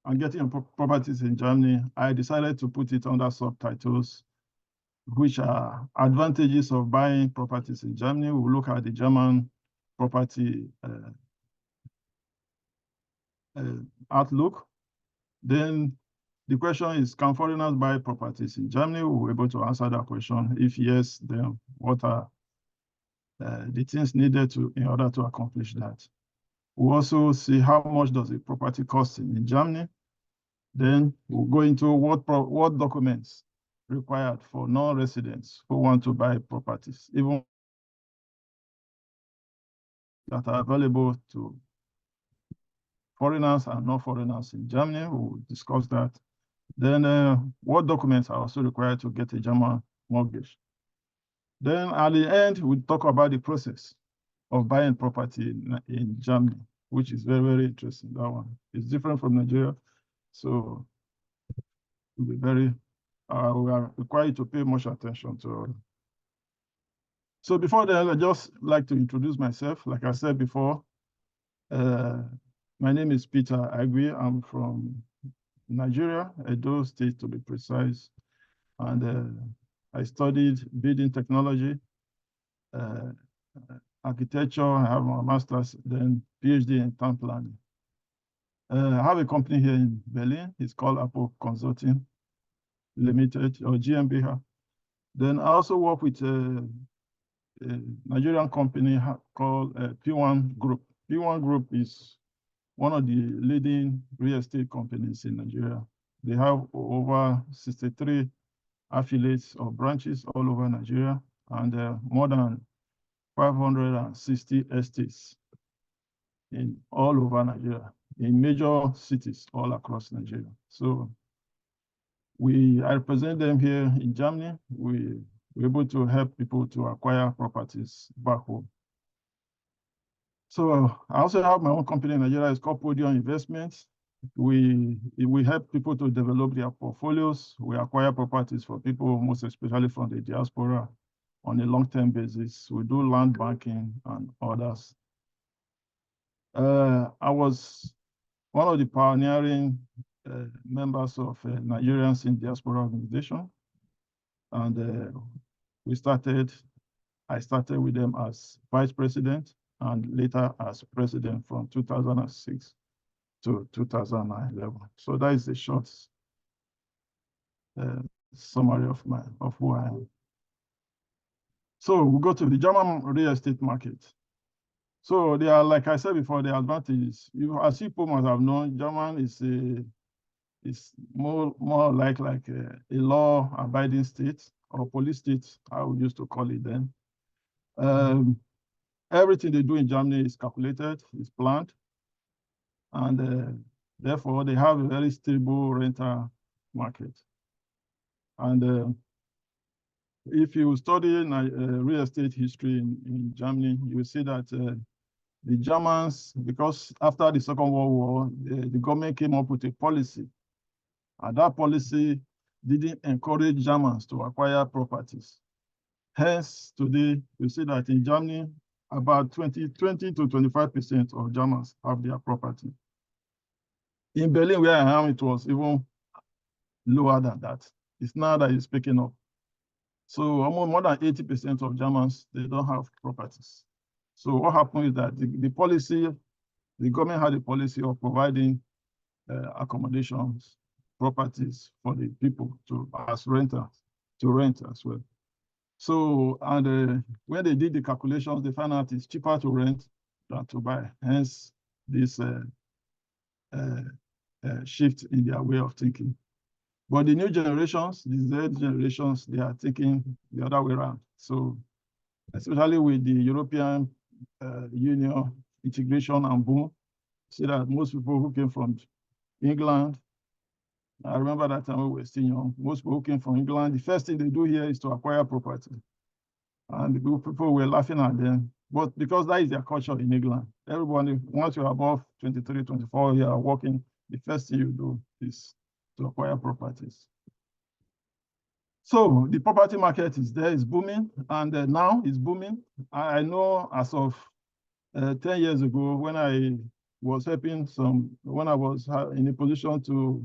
and getting properties in Germany, I decided to put it under subtitles, which are advantages of buying properties in Germany. We'll look at the German property outlook. Then the question is, can foreigners buy properties in Germany? We'll be able to answer that question. If yes, then what are the things needed in order to accomplish that? We'll also see how much does a property cost in Germany. Then we'll go into what documents required for non-residents who want to buy properties, even that are available to foreigners and non-foreigners in Germany. We'll discuss that. Then what documents are also required to get a German mortgage. Then at the end, we'll talk about the process of buying property in Germany, which is very, very interesting. That one is different from Nigeria. So we'll be very, we are required to pay much attention to. So before that, I'd just like to introduce myself. Like I said before, my name is Peter Agwi. I'm from Nigeria, Edo State to be precise. And I studied building technology, architecture. I have my master's, then PhD in town planning. I have a company here in Berlin. It's called Apple Consulting Limited, or GmbH. Then I also work with a Nigerian company called P1 Group. P1 Group is one of the leading real estate companies in Nigeria. They have over 63 affiliates or branches all over Nigeria, and more than 560 estates in all over Nigeria, in major cities all across Nigeria. So I represent them here in Germany. We're able to help people to acquire properties back home. So I also have my own company in Nigeria. It's called Odion Investments. We help people to develop their portfolios. We acquire properties for people, most especially from the diaspora, on a long-term basis. We do land banking and others. I was one of the pioneering members of Nigerians in Diaspora Organization. And I started with them as vice president and later as president from 2006 to 2011. So that is a short summary of who I am. So we'll go to the German real estate market. So they are, like I said before, the advantages. As people must have known, German is more like a law-abiding state or police state, I would used to call it then. Everything they do in Germany is calculated, is planned, and therefore they have a very stable rental market. And if you study real estate history in Germany, you will see that the Germans, because after the Second World War, the government came up with a policy, and that policy didn't encourage Germans to acquire properties. Hence, today, you see that in Germany, about 20 to 25% of Germans have their property. In Berlin, where I am, it was even lower than that. It's now that it's picking up. So almost more than 80% of Germans, they don't have properties. So what happened is that the government had a policy of providing accommodations, properties for the people as renters, to rent as well. So, and when they did the calculations, they found out it's cheaper to rent than to buy. Hence, this shift in their way of thinking. But the new generations, the Z generations, they are thinking the other way around. So, especially with the European Union integration and boom, see that most people who came from England, I remember that time we were still young, most people who came from England, the first thing they do here is to acquire property. And the people were laughing at them, but because that is their culture in England, everybody, once you're above 23, 24, you are working, the first thing you do is to acquire properties. So the property market is there, it's booming, and now it's booming. I know as of 10 years ago, when I was helping some, when I was in a position to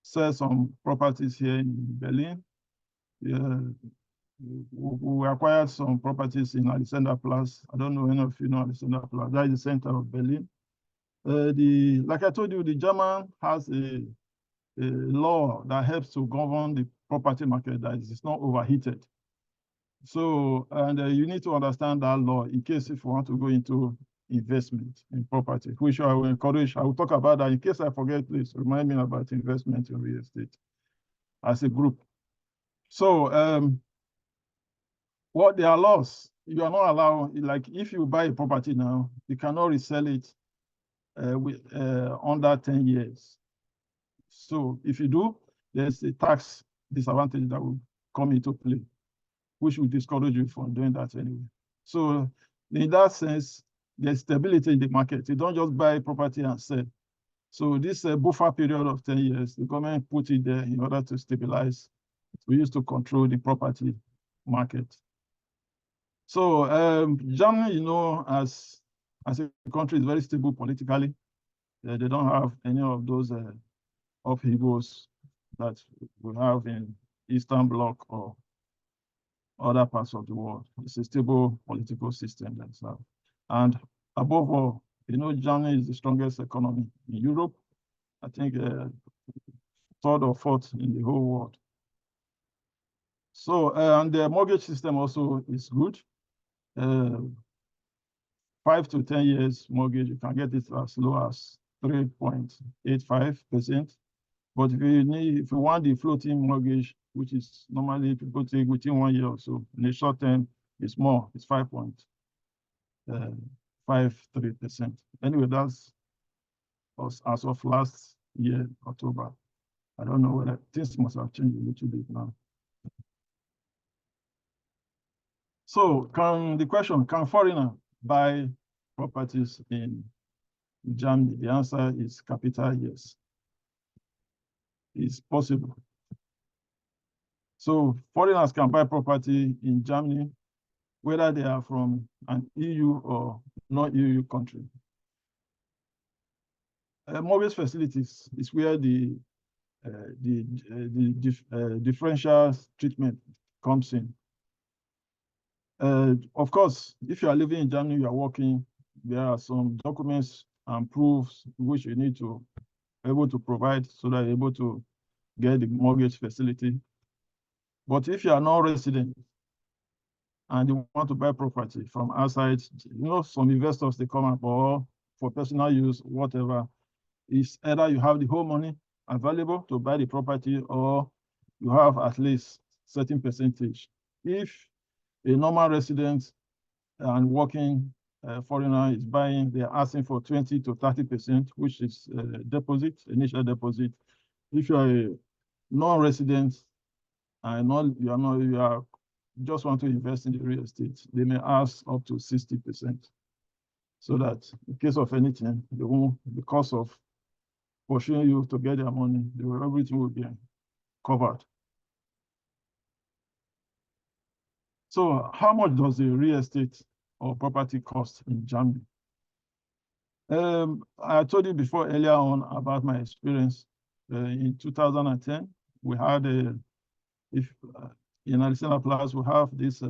sell some properties here in Berlin. Yeah, we acquired some properties in Alexanderplatz. I don't know any of you know Alexanderplatz. That is the center of Berlin. Like I told you, the German has a law that helps to govern the property market that is not overheated. So, and you need to understand that law in case if you want to go into investment in property, which I will encourage. I will talk about that. In case I forget, please remind me about investment in real estate as a group. So, what there are laws, you are not allowed, like if you buy a property now, you cannot resell it under 10 years. So if you do, there's a tax disadvantage that will come into play, which will discourage you from doing that anyway. So in that sense, there's stability in the market. You don't just buy property and sell. So this buffer period of 10 years, the government put it there in order to stabilize. We used to control the property market. So Germany, you know, as a country is very stable politically. They don't have any of those upheavals that we have in Eastern Bloc or other parts of the world. It's a stable political system themselves. And above all, you know, Germany is the strongest economy in Europe. I think third or fourth in the whole world. So, and the mortgage system also is good. 5 to 10 years mortgage, you can get it as low as 3.85%. But if you want the floating mortgage, which is normally people take within 1 year or so, in the short term, it's more, it's 5.53%. Anyway, that's as of last year, October. I don't know whether things must have changed a little bit now. So the question, can foreigner buy properties in Germany? The answer is capital yes. It's possible. So foreigners can buy property in Germany, whether they are from an EU or non-EU country. Mortgage facilities is where the differential treatment comes in. Of course, if you are living in Germany, you are working, there are some documents and proofs which you need to be able to provide so that you're able to get the mortgage facility. But if you are not resident and you want to buy property from outside, you know, some investors, they come up or for personal use, whatever, it's either you have the whole money available to buy the property or you have at least certain percentage. If a normal resident and working foreigner is buying, they're asking for 20 to 30%, which is deposit, initial deposit. If you are a non-resident and you are just want to invest in the real estate, they may ask up to 60%. So that in case of anything, they won't, because of pursuing you to get their money, everything will be covered. So how much does the real estate or property cost in Germany? I told you before earlier on about my experience. In 2010, we had in Alexanderplatz, we have this, I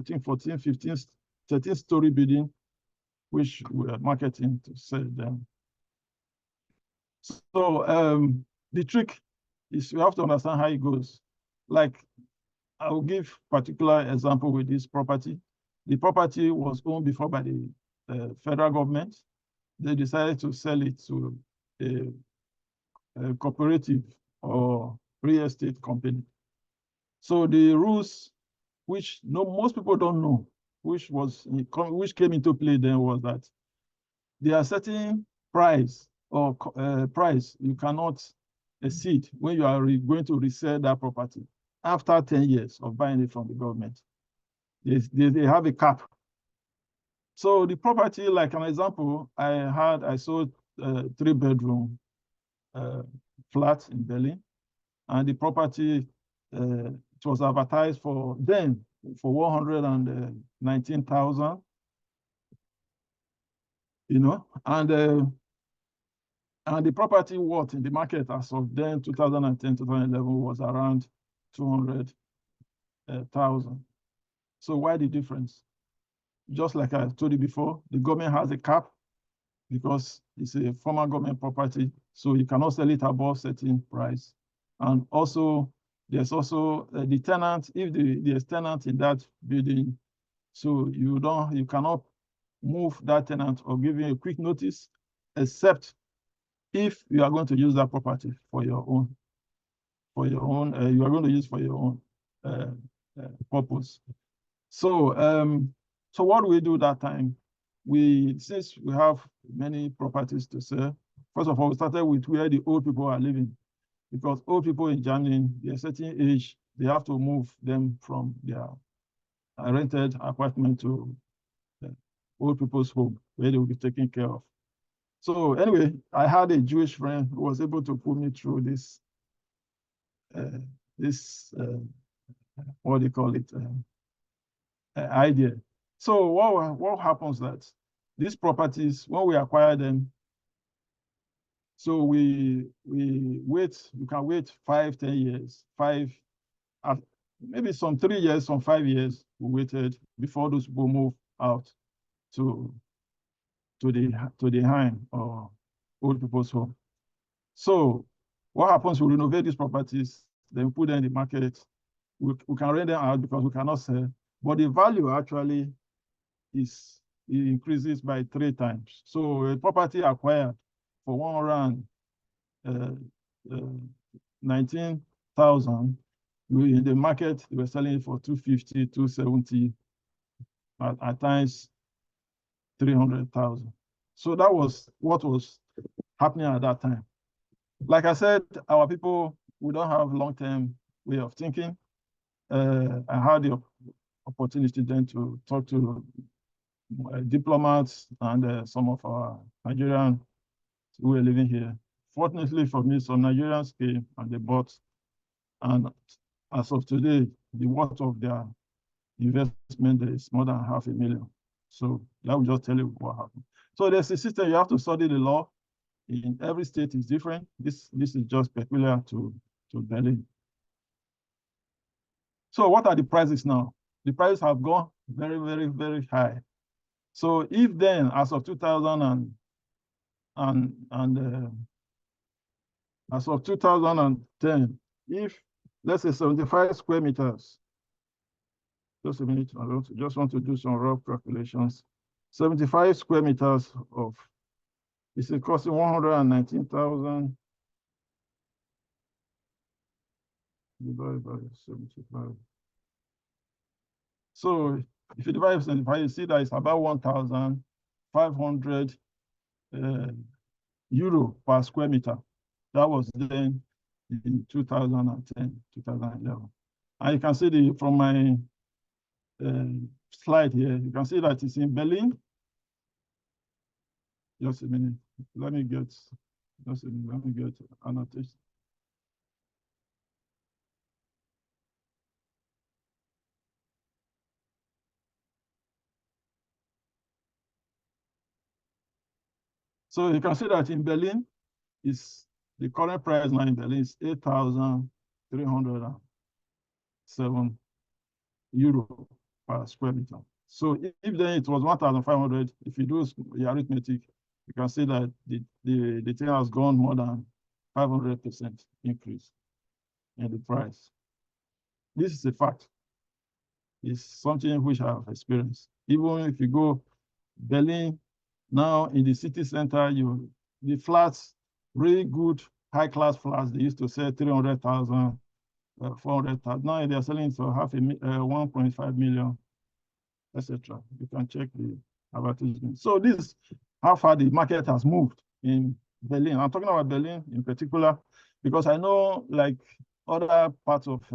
think 14, 15, 13-story building, which we are marketing to sell them. So the trick is you have to understand how it goes. Like, I will give particular example with this property. The property was owned before by the federal government. They decided to sell it to a cooperative or real estate company. So the rules, which most people don't know, which came into play then was that there are certain price or price you cannot exceed when you are going to resell that property after 10 years of buying it from the government. They have a cap. So the property, like an example, I sold a 3-bedroom flat in Berlin, and the property it was advertised for 119,000. and the property worth in the market as of then, 2010, 2011, was around 200,000. So why the difference? Just like I told you before, the government has a cap because it's a former government property, so you cannot sell it above certain price. And also, there's also the tenant, if there's tenant in that building, so you cannot move that tenant or give him a quick notice, except if you are going to use that property for your own, you are going to use for your own purpose. So, so what we do that time, since we have many properties to sell, first of all, we started with where the old people are living, because old people in Germany, they're a certain age, they have to move them from their rented apartment to the old people's home, where they will be taken care of. So anyway, I had a Jewish friend who was able to put me through this, what do you call it, idea. So what happens that these properties, when we acquire them, so we wait, you can wait 5, 10 years, maybe some 3 years, some 5 years, we waited before those people move out to the Heim or old people's home. So what happens, we renovate these properties, then put them in the market. We can rent them out because we cannot sell, but the value actually it increases by 3 times. So a property acquired for 119,000, in the market, they were selling it for 250, 270, at times 300,000. So that was what was happening at that time. Like I said, our people, we don't have long-term way of thinking. I had the opportunity then to talk to diplomats and some of our Nigerians who were living here. Fortunately for me, some Nigerians came and they bought, and as of today, the worth of their investment is more than $500,000. So that will just tell you what happened. So there's a system, you have to study the law. In every state is different. This is just peculiar to Berlin. So what are the prices now? The prices have gone very, very, very high. So if then, as of 2010, if let's say 75 square meters, just a minute, I just want to do some rough calculations. 75 square meters of, it's costing 119,000 divided by 75. So if you divide by 75, you see that it's about 1,500 euro per square meter. That was then in 2010, 2011. And you can see from my slide here, you can see that it's in Berlin. Just a minute. Let me get annotation. So you can see that in Berlin, the current price now in Berlin is 8,307 euro per square meter. So if then it was 1,500, if you do the arithmetic, you can see that the thing has gone more than 500% increase in the price. This is a fact. It's something which I have experienced. Even if you go Berlin, now in the city center, the flats, really good high-class flats, they used to sell 300,000, 400,000. Now they're selling for 1.5 million, etc. You can check the advertisement. So this is how far the market has moved in Berlin. I'm talking about Berlin in particular, because I know like other parts of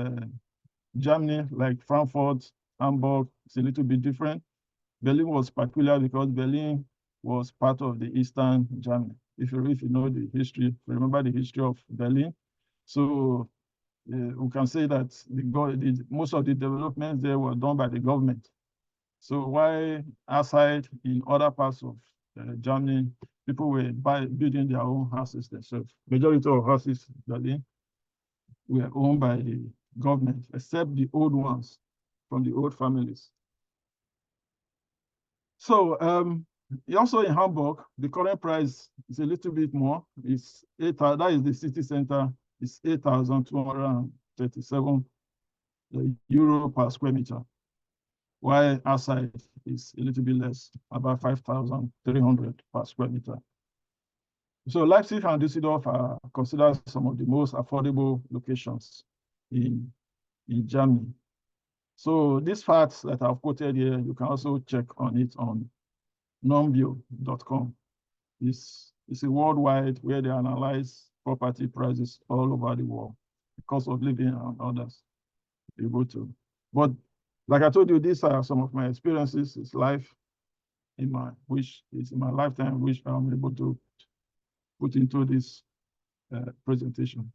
Germany, like Frankfurt, Hamburg, it's a little bit different. Berlin was peculiar because Berlin was part of the Eastern Germany. If you know the history, remember the history of Berlin. So we can say that most of the developments there were done by the government. So why outside in other parts of Germany, people were building their own houses themselves. Majority of houses in Berlin were owned by the government, except the old ones from the old families. So also in Hamburg, the current price is a little bit more. It's that is the city center. It's 8,237 euro per square meter, while outside is a little bit less, about 5,300 per square meter. So Leipzig and Düsseldorf are considered some of the most affordable locations in Germany. So these facts that I've quoted here, you can also check on it on numbio.com. It's a worldwide where they analyze property prices all over the world, the cost of living and others you go to. But like I told you, these are some of my experiences. It's life in my lifetime, which I'm able to put into this presentation.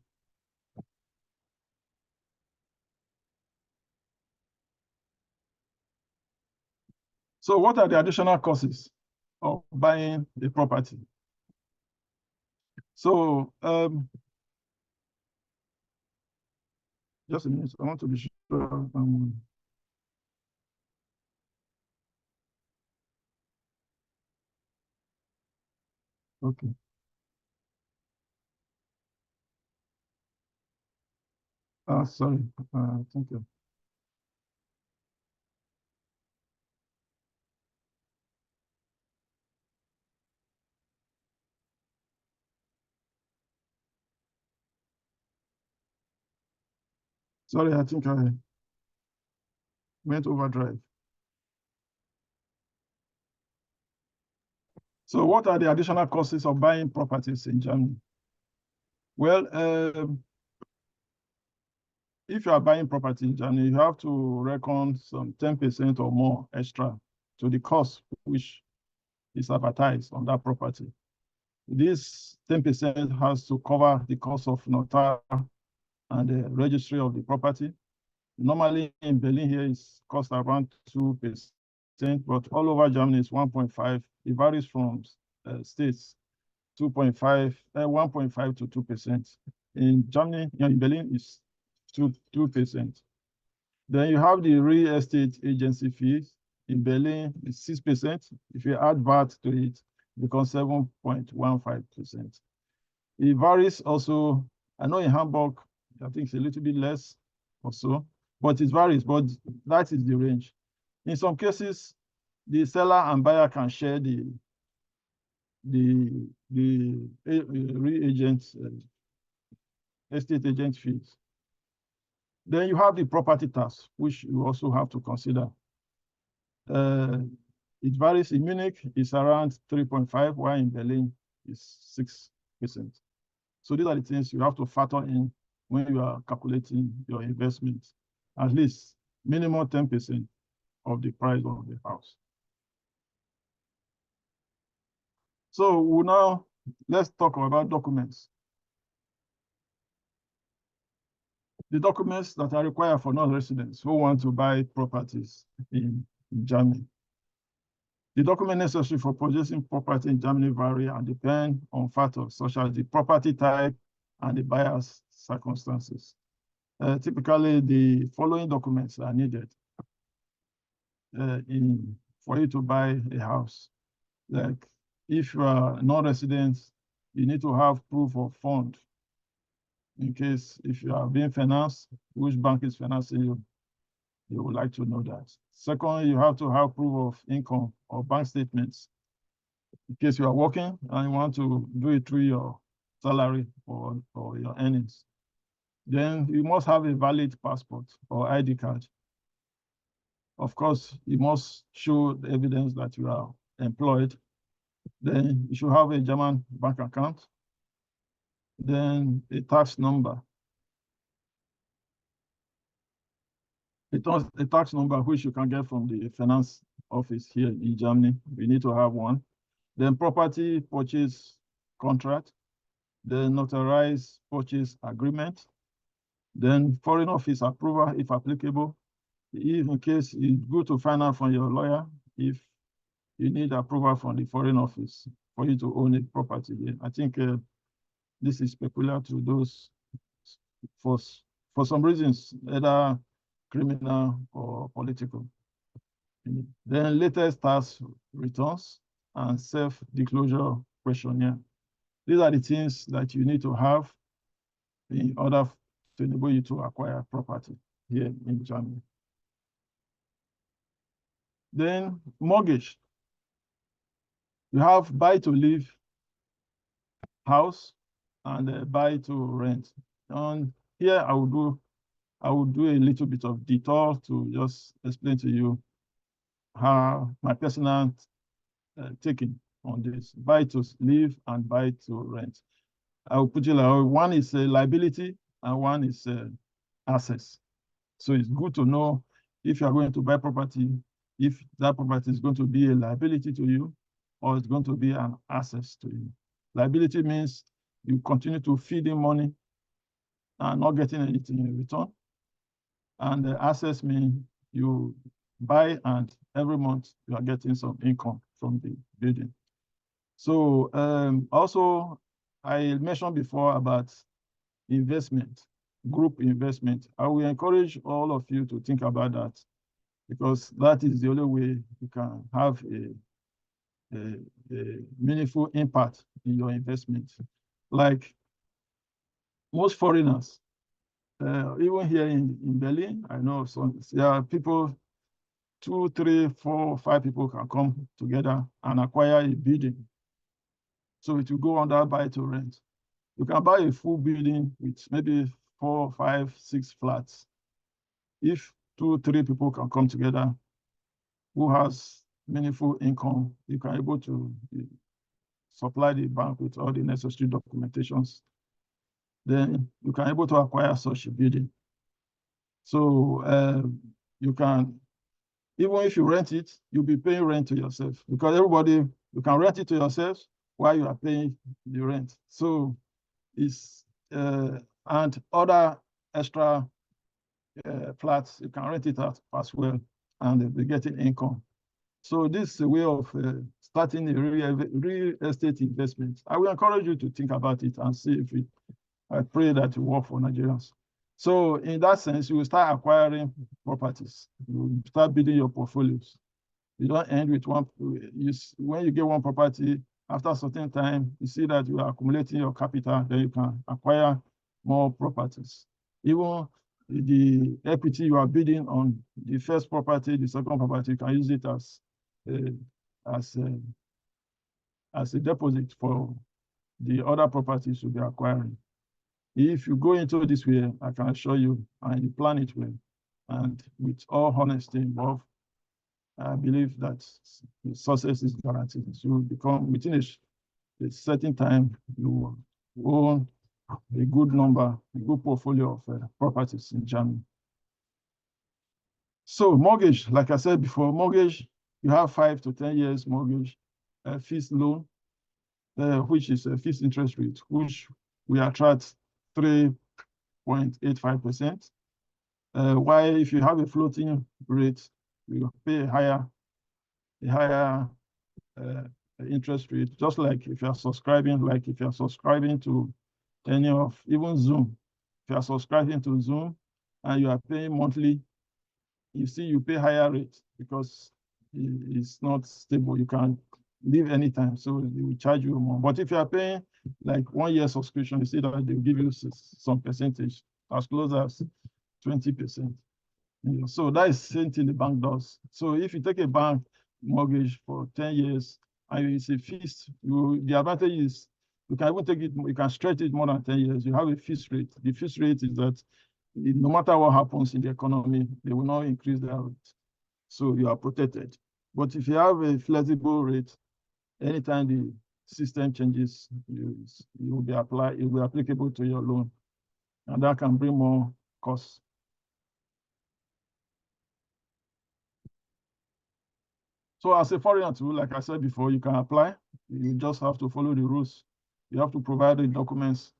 So what are the additional costs of buying a property? So just a minute, I want to be sure. Okay. Sorry, thank you. Sorry, I think I went overdrive. So what are the additional costs of buying properties in Germany? Well, if you are buying property in Germany, you have to reckon some 10% or more extra to the cost which is advertised on that property. This 10% has to cover the cost of notar and the registry of the property. Normally in Berlin here is cost around 2%, but all over Germany is 1.5. It varies from states, 2.5, 1.5 to 2%. In Germany, in Berlin, is 2%. Then you have the real estate agency fees. In Berlin, it's 6%. If you add VAT to it, it becomes 7.15%. It varies also. I know in Hamburg, I think it's a little bit less or so, but it varies, but that is the range. In some cases, the seller and buyer can share the real agent, estate agent fees. Then you have the property tax, which you also have to consider. It varies. In Munich, it's around 3.5, while in Berlin, it's 6%. So these are the things you have to factor in when you are calculating your investment, at least minimum 10% of the price of the house. So now let's talk about documents. The documents that are required for non-residents who want to buy properties in Germany. The documents necessary for purchasing property in Germany vary and depend on factors such as the property type and the buyer's circumstances. Typically, the following documents are needed for you to buy a house. Like if you are non-resident, you need to have proof of fund. In case if you are being financed, which bank is financing you, you would like to know that. Second, you have to have proof of income or bank statements. In case you are working and you want to do it through your salary or your earnings. Then you must have a valid passport or ID card. Of course, you must show the evidence that you are employed. Then you should have a German bank account. Then a tax number. A tax number which you can get from the finance office here in Germany. You need to have one. Then property purchase contract. Then notarized purchase agreement. Then foreign office approval, if applicable. If in case it's good to find out from your lawyer if you need approval from the Foreign Office for you to own a property here. I think this is peculiar to those for some reasons, either criminal or political. Then latest tax returns and self-disclosure questionnaire. These are the things that you need to have in order to enable you to acquire property here in Germany. Then mortgage. You have buy to live house and buy to rent. And here I will do a little bit of detour to just explain to you how my personal taking on this. Buy to live and buy to rent. I will put it like one is a liability and one is assets. So it's good to know if you are going to buy property, if that property is going to be a liability to you or it's going to be an asset to you. Liability means you continue to feed in money and not getting anything in return. And the assets mean you buy and every month you are getting some income from the building. So also, I mentioned before about investment, group investment. I will encourage all of you to think about that because that is the only way you can have a meaningful impact in your investment. Like most foreigners, even here in Berlin, I know there are people, 2, 3, 4, 5 people can come together and acquire a building. So it will go under buy to rent. You can buy a full building with maybe 4, 5, 6 flats. If 2, 3 people can come together who has meaningful income, you can able to supply the bank with all the necessary documentations. Then you can able to acquire such a building. So you can, even if you rent it, you'll be paying rent to yourself because everybody, you can rent it to yourself while you are paying the rent. So it's, and other extra flats, you can rent it out as well and be getting income. So this is a way of starting a real estate investment. I will encourage you to think about it and see if it, I pray that it will work for Nigerians. So in that sense, you will start acquiring properties. You will start building your portfolios. You don't end with one. When you get one property, after a certain time, you see that you are accumulating your capital, then you can acquire more properties. Even the equity you are bidding on the first property, the second property, you can use it as a deposit for the other properties you'll be acquiring. If you go into this way, I can assure you, and you plan it well, and with all honesty involved, I believe that success is guaranteed. So you become, within a certain time, you own a good number, a good portfolio of properties in Germany. So mortgage, like I said before, mortgage, you have 5 to 10 years mortgage, fixed loan, which is a fixed interest rate, which we attract 3.85%. While if you have a floating rate, you pay a higher interest rate, just like if you are subscribing, to any of, even Zoom. If you are subscribing to Zoom and you are paying monthly, you see you pay higher rate because it's not stable. You can leave anytime, so they will charge you more. But if you are paying like 1 year subscription, you see that they will give you some percentage, as close as 20%. So that is the same thing the bank does. So if you take a bank mortgage for 10 years and it's a fixed, the advantage is you can even take it, you can stretch it more than 10 years. You have a fixed rate. The fixed rate is that no matter what happens in the economy, they will not increase their rate. So you are protected. But if you have a flexible rate, anytime the system changes, it will be applicable to your loan. And that can bring more costs. So as a foreigner too, like I said before, you can apply. You just have to follow the rules. You have to provide the documents.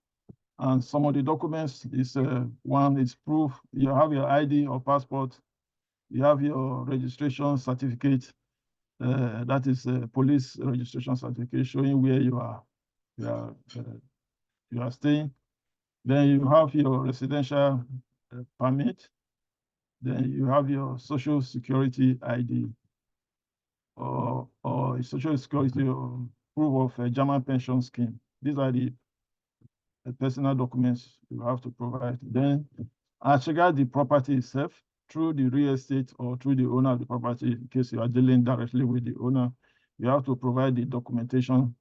And some of the documents is, one is proof. You have your ID or passport. You have your registration certificate. that is a police registration certificate showing where you are staying. Then you have your residential permit. Then you have your social security ID or a social security or proof of a German pension scheme. These are the personal documents you have to provide. Then, as regards the property itself, through the real estate or through the owner of the property, in case you are dealing directly with the owner, you have to provide the documentation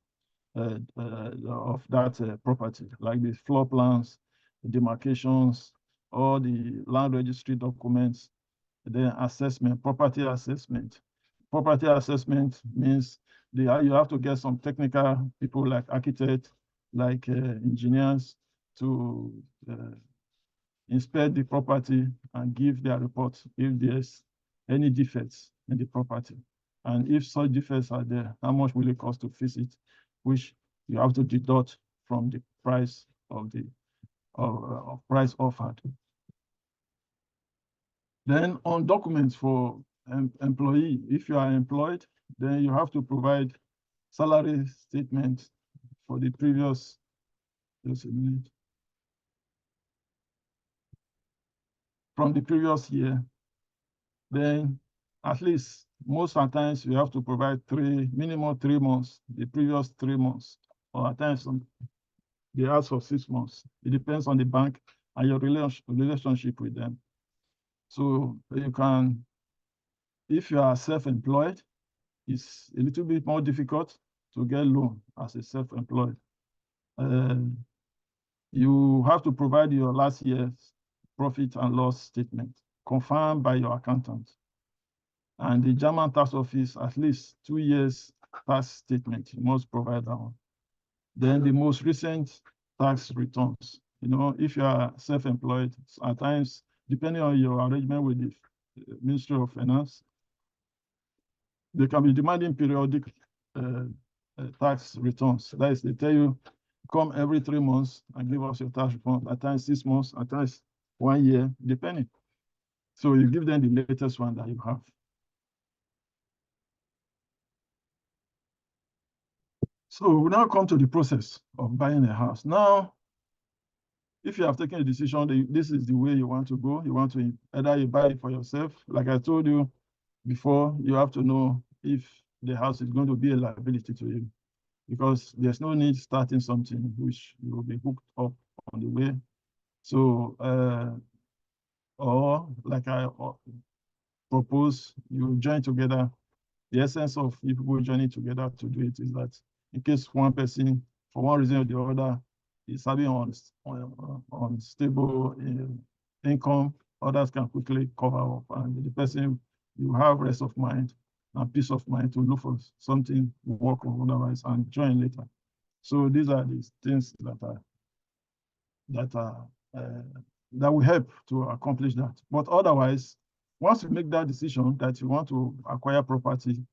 of that property, like the floor plans, the demarcations, all the land registry documents, the assessment, property assessment. Property assessment means you have to get some technical people like architects, like engineers to inspect the property and give their report if there's any defects in the property. And if such defects are there, how much will it cost to fix it, which you have to deduct from the price of the price offered. Then on documents for employee, if you are employed, then you have to provide salary statement for the previous, just a minute, from the previous year. Then at least most of the times you have to provide minimum 3 months, the previous 3 months, or at times they ask for 6 months. It depends on the bank and your relationship with them. So you can, if you are self-employed, it's a little bit more difficult to get loan as a self-employed. You have to provide your last year's profit and loss statement confirmed by your accountant. And the German tax office, at least 2 years tax statement, you must provide that one. Then the most recent tax returns. You know, if you are self-employed, at times, depending on your arrangement with the Ministry of Finance, they can be demanding periodic tax returns. That is, they tell you, come every 3 months and give us your tax return, at times 6 months, at times 1 year, depending. So you give them the latest one that you have. So we now come to the process of buying a house. Now, if you have taken a decision, this is the way you want to go. You want to either you buy it for yourself. Like I told you before, you have to know if the house is going to be a liability to you, because there's no need starting something which you will be hooked up on the way. So, or like I propose, you join together. The essence of if people joining together to do it is that in case one person, for one reason or the other, is having unstable income, others can quickly cover up, and the person, you have rest of mind and peace of mind to look for something work or otherwise and join later. So these are the things that will help to accomplish that. But otherwise, once you make that decision that you want to acquire property,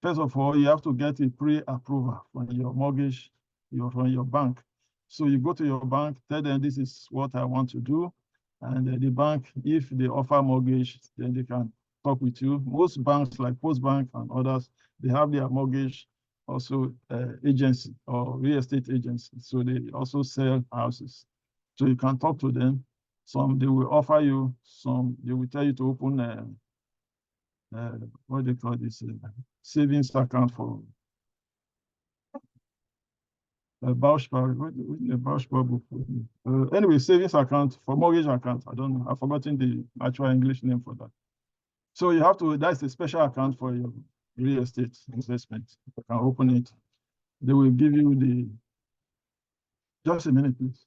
first of all, you have to get a pre-approval from your mortgage, from your bank. So you go to your bank, tell them this is what I want to do. And the bank, if they offer mortgage, then they can talk with you. Most banks like Postbank and others, they have their mortgage also agency or real estate agency. So they also sell houses. So you can talk to them. Some they will offer you, some they will tell you to open what they call this savings account for anyway, savings account for mortgage account. I don't know. I've forgotten the actual English name for that. So you have to, that's a special account for your real estate investment. You can open it. They will give you the, just a minute, please.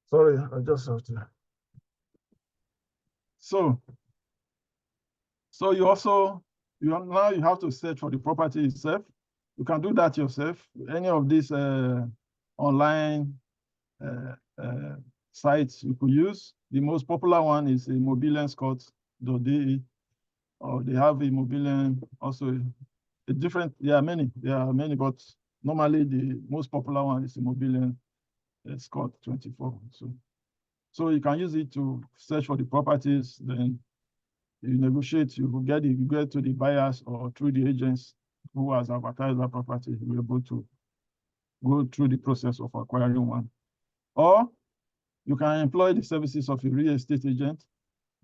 Sorry, I just have to. So you also, now you have to search for the property itself. You can do that yourself. Any of these online sites you could use. The most popular one is immobilienscout.de, or they have Immobilien also. There are many, but normally the most popular one is Immobilien. Scott 24. So you can use it to search for the properties, then you negotiate, you get to the buyers or through the agents who has advertised that property, you'll be able to go through the process of acquiring one. Or you can employ the services of a real estate agent.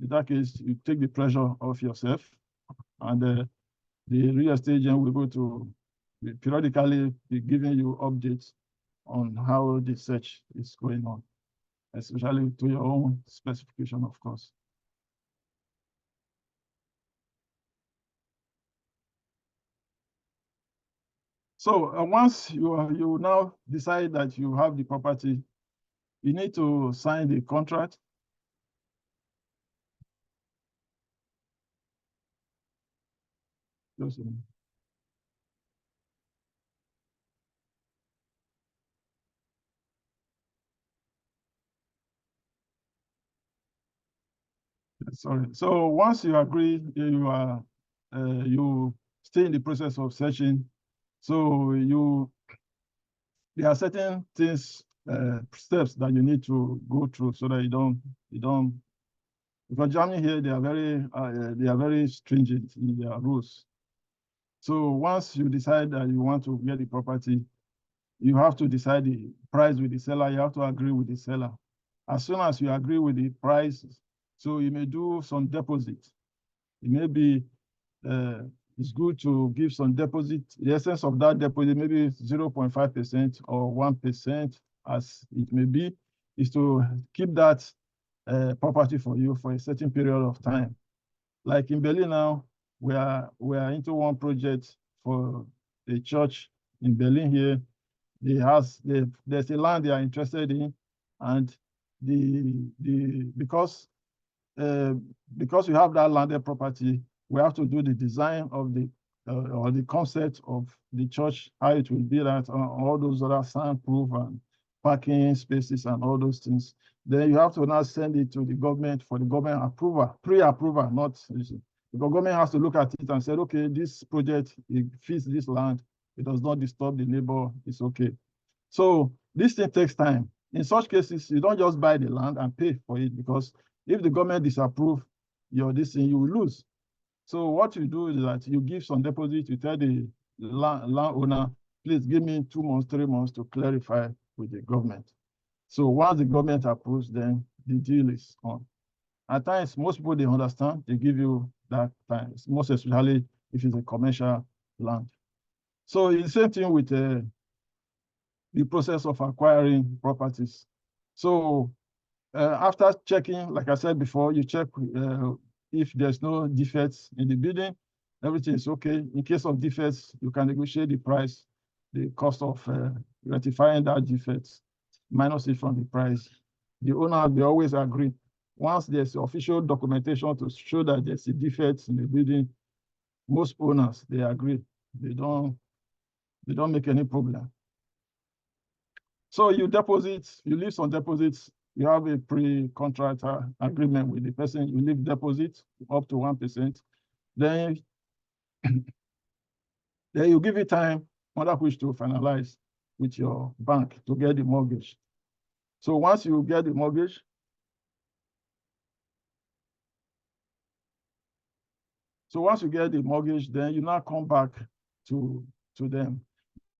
In that case, you take the pressure off yourself, and the real estate agent will go to periodically be giving you updates on how the search is going on, especially to your own specification, of course. So once you now decide that you have the property, you need to sign the contract. Sorry. So once you agree, you stay in the process of searching. So there are certain things, steps that you need to go through so that you don't. Because Germany here, they are very stringent in their rules. So once you decide that you want to get the property, you have to decide the price with the seller. You have to agree with the seller. As soon as you agree with the price, so you may do some deposit. It may be, it's good to give some deposit. The essence of that deposit, maybe 0.5% or 1%, as it may be, is to keep that property for you for a certain period of time. Like in Berlin now, we are into one project for a church in Berlin here. There's a land they are interested in, and because we have that landed property, we have to do the design of the or the concept of the church, how it will be, that all those other soundproof and parking spaces and all those things. Then you have to now send it to the government for the government approval, pre-approval, not because government has to look at it and say, okay, this project, it fits this land, it does not disturb the neighbor, it's okay. So this thing takes time. In such cases, you don't just buy the land and pay for it, because if the government disapprove this thing, you will lose. So what you do is that you give some deposit, you tell the landowner, please give me 2 months, 3 months to clarify with the government. So once the government approves, then the deal is on. At times, most people, they understand, they give you that time, most especially if it's a commercial land. So it's the same thing with the process of acquiring properties. So after checking, like I said before, you check if there's no defects in the building, everything is okay. In case of defects, you can negotiate the price, the cost of rectifying that defects, minus it from the price. The owner, they always agree. Once there's official documentation to show that there's a defect in the building, most owners, they agree. They don't make any problem. So you leave some deposits. You have a pre-contract agreement with the person. You leave deposit up to 1%. Then you give it time under which to finalize with your bank to get the mortgage. So once you get the mortgage, then you now come back to them.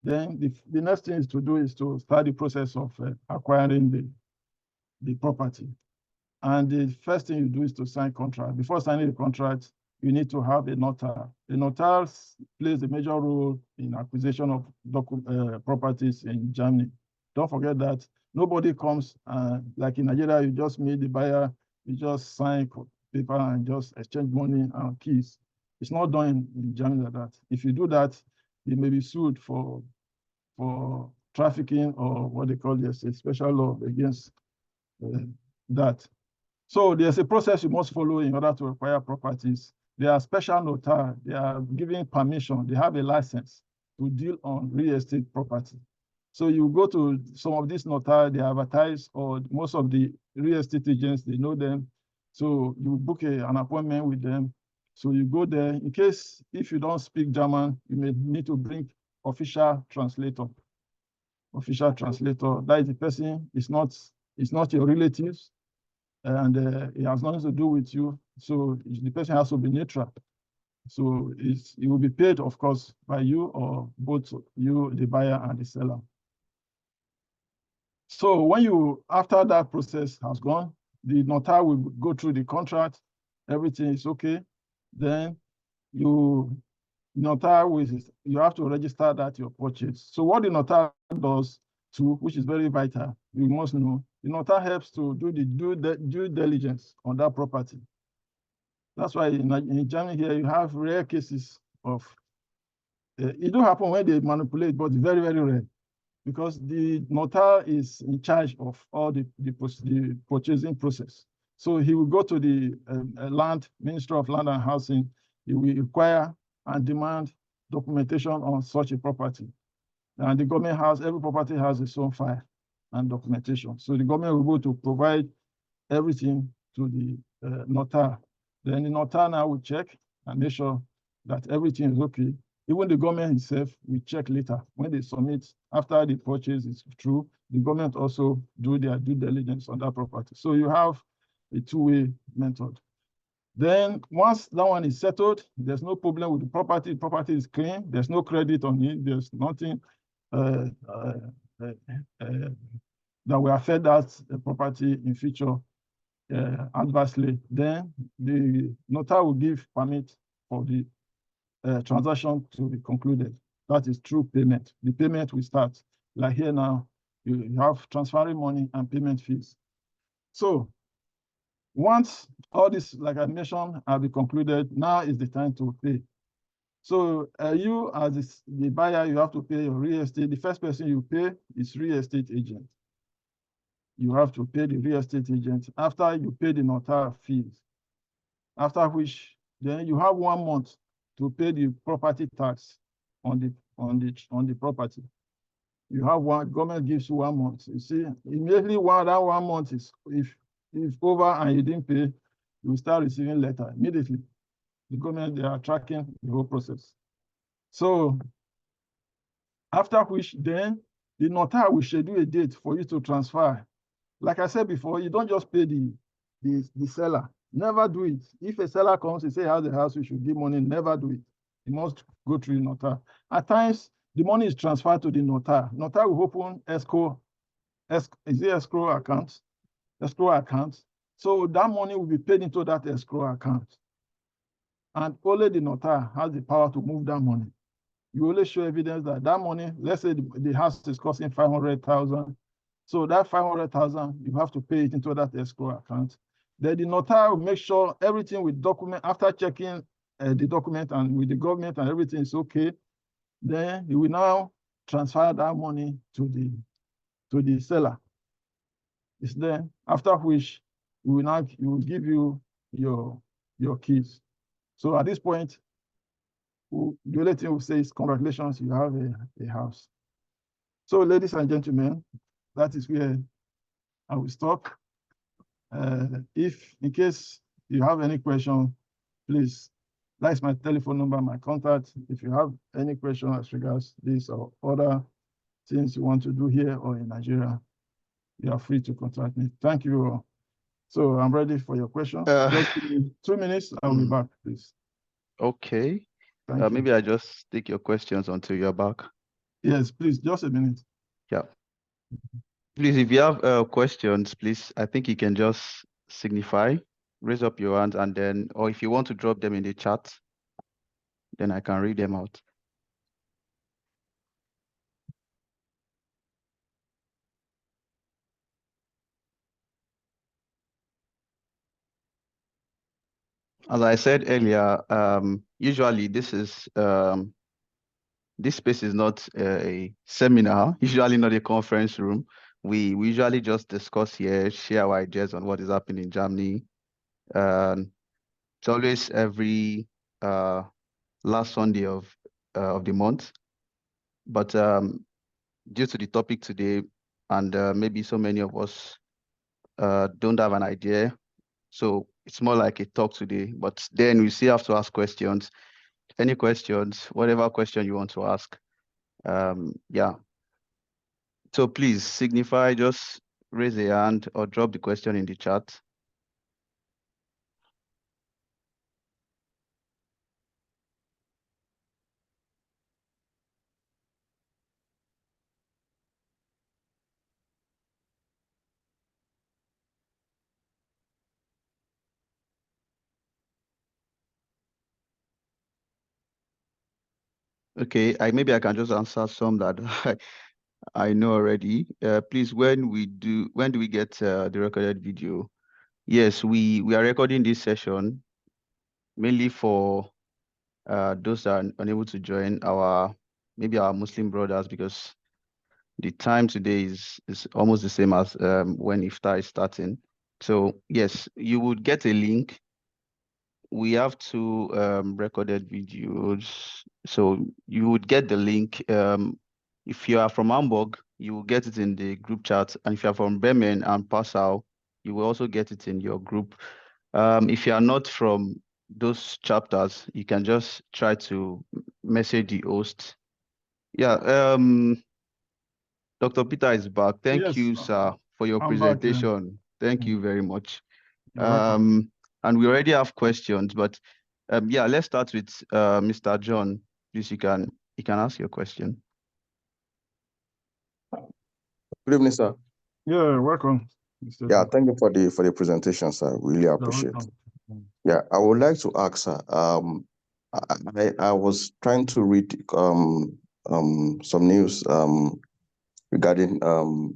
Then the next thing is to do is to start the process of acquiring the property. And the first thing you do is to sign contract. Before signing the contract, you need to have a notary. The notary plays a major role in acquisition of properties in Germany. Don't forget that nobody comes, like in Nigeria, you just meet the buyer, you just sign paper and just exchange money and keys. It's not done in Germany like that. If you do that, you may be sued for trafficking, or what they call a special law against that. So there's a process you must follow in order to acquire properties. There are special notary. They are giving permission. They have a license to deal on real estate property. So you go to some of these notary, they advertise, or most of the real estate agents, they know them. So you book an appointment with them. So you go there. In case, if you don't speak German, you may need to bring official translator. official translator. That is the person is not your relatives, and it has nothing to do with you. So the person has to be neutral. So it will be paid, of course, by you or both you, the buyer and the seller. So after that process has gone, the notar will go through the contract, everything is okay. Then you have to register that your purchase. So what the notar does too, which is very vital, you must know, the notar helps to do the due diligence on that property. That's why in Germany here, you have rare cases of, it do happen when they manipulate, but very, very rare, because the notar is in charge of all the purchasing process. So he will go to the Ministry of Land and Housing. He will require and demand documentation on such a property. And the government every property has its own file and documentation. So the government will go to provide everything to the notar. Then the notar now will check and make sure that everything is okay. Even the government itself will check later when they submit. After the purchase is through, the government also do their due diligence on that property. So you have a two-way method. Then once that one is settled, there's no problem with the property. The property is clean. There's no credit on it. There's nothing that will affect that property in future adversely. Then the notar will give permit for the transaction to be concluded. That is through payment. The payment will start. Like here now, you have transferring money and payment fees. So once all this, like I mentioned, have been concluded, now is the time to pay. So you as the buyer, you have to pay your real estate. The first person you pay is real estate agent. You have to pay the real estate agent after you pay the notar fees. After which, then you have 1 month to pay the property tax on the property. You have government gives you 1 month. You see, immediately that 1 month is if over and you didn't pay, you will start receiving letter immediately. The government, they are tracking the whole process. So after which, then the notar will schedule a date for you to transfer. Like I said before, you don't just pay the seller. Never do it. If a seller comes and say, "How's the house?" You should give money. Never do it. You must go through the notar. At times, the money is transferred to the notar. Notar will open escrow account. Escrow account. So that money will be paid into that escrow account. And only the notar has the power to move that money. You only show evidence that money, let's say the house is costing 500,000. So that 500,000, you have to pay it into that escrow account. Then the notar will make sure everything with document, after checking the document and with the government and everything is okay, then he will now transfer that money to the seller. It's then after which he will give you your keys. So at this point, the only thing we'll say is congratulations, you have a house. So ladies and gentlemen, that is where I will stop. If in case you have any question, please, that's my telephone number, my contact. If you have any question as regards this or other things you want to do here or in Nigeria, you are free to contact me. Thank you all. So I'm ready for your question. Just give me 2 minutes, I'll be back, please. Okay. Maybe I just take your questions until you're back. Yes, please, just a minute. Yeah. Please, if you have questions, please, I think you can just signify, raise up your hand, and then, or if you want to drop them in the chat, then I can read them out. As I said earlier, usually this space is not a seminar, usually not a conference room. We usually just discuss here, share our ideas on what is happening in Germany. It's always every last Sunday of the month. But due to the topic today, and maybe so many of us don't have an idea, so it's more like a talk today. But then we still have to ask questions. Any questions, whatever question you want to ask. Yeah. So please signify, just raise a hand or drop the question in the chat. Okay, maybe I can just answer some that I know already. Please, when do we get the recorded video? Yes, we are recording this session mainly for those that are unable to join maybe our Muslim brothers, because the time today is almost the same as when iftar is starting. So yes, you would get a link. We have two recorded videos, so you would get the link. If you are from Hamburg, you will get it in the group chat, and if you are from Bremen and Passau, you will also get it in your group. If you are not from those chapters, you can just try to message the host. Yeah, Dr. Peter is back. Thank Yes, you, sir, for your I'm back. presentation. Thank you very much. You're welcome. And we already have questions, but yeah, let's start with Mr. John. Please, you can ask your question. Good evening, sir. Yeah, welcome. Mr. Yeah, John. thank you for the presentation, sir. Really appreciate it. Yeah, I would like to ask, sir. I was trying to read some news regarding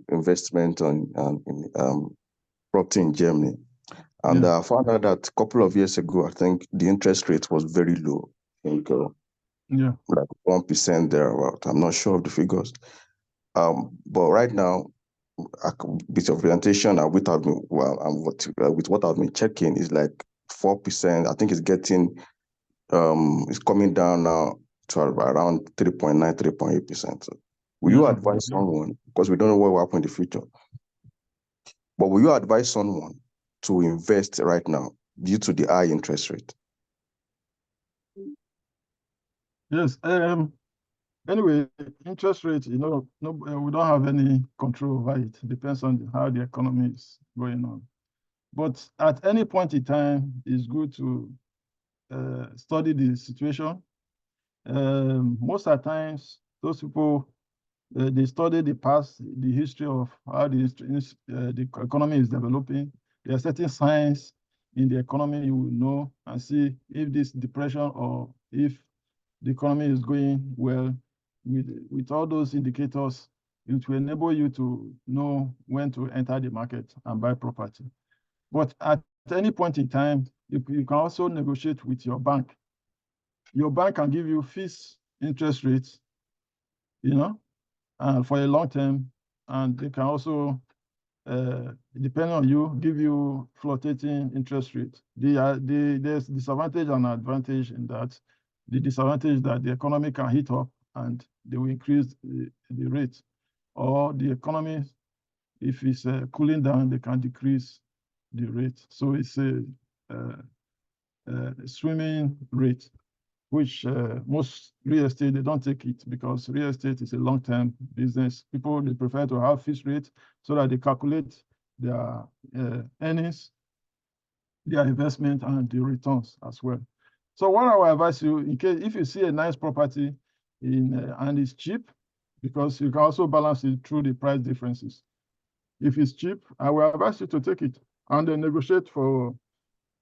investment in property in Germany, and I found out that a couple of years ago, I think the interest rate was very low. I think like 1% thereabout. I'm not sure of the figures. But right now, a bit of presentation and with what I've been checking is like 4%. I think it's it's coming down now to around 3.9, 3.8%. Will you advise someone, because we don't know what will happen in the future, but will you advise someone to invest right now due to the high interest rate? Yes. Anyway, interest rate, we don't have any control over it. It depends on how the economy is going on. But at any point in time, it's good to study the situation. Most of the times, those people, they study the past, the history of how the economy is developing. There are certain signs in the economy you will know and see if this depression or if the economy is going well. With all those indicators, it will enable you to know when to enter the market and buy property. But at any point in time, you can also negotiate with your bank. Your bank can give you fixed interest rates, for a long term, and they can also, depending on you, give you fluctuating interest rate. There's disadvantage and advantage in that. The disadvantage that the economy can heat up and they will increase the rate, or the economy, if it's cooling down, they can decrease the rate. So it's a swimming rate, which most real estate, they don't take it, because real estate is a long-term business. People, they prefer to have fixed rate so that they calculate their earnings, their investment, and the returns as well. So what I will advise you, in case if you see a nice property and it's cheap, because you can also balance it through the price differences. If it's cheap, I will advise you to take it and then negotiate for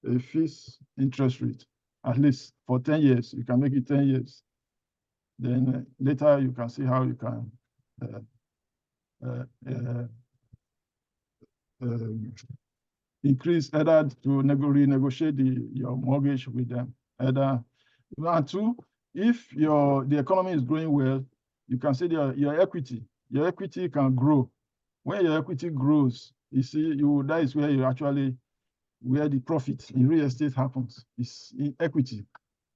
a fixed interest rate, at least for 10 years. You can make it 10 years. Then later you can see how you can increase, either to renegotiate your mortgage with them. And two, if the economy is growing well, you can see your equity can grow. When your equity grows, you see, that is where where the profit in real estate happens, is in equity.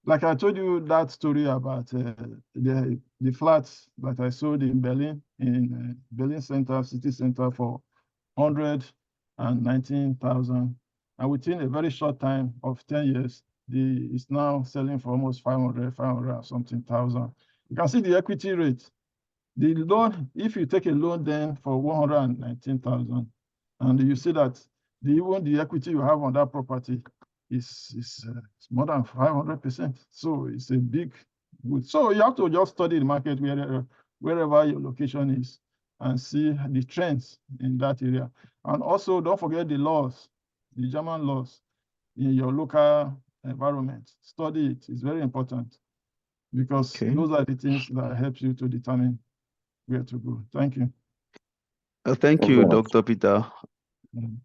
Like I told you that story about the flats that I sold in Berlin, Berlin city center, for 119,000. And within a very short time of 10 years, it's now selling for almost 500 something thousand. You can see the equity rate The loan, if you take a loan then for 119,000, and you see that even the equity you have on that property is more than 500%. So it's a big good. So you have to just study the market wherever your location is and see the trends in that area. And also don't forget the laws, the German laws in your local environment. Study it. It's very important because those are the things that help you to determine where to go. Thank you. Thank you, very much. Dr. Peter. Mm.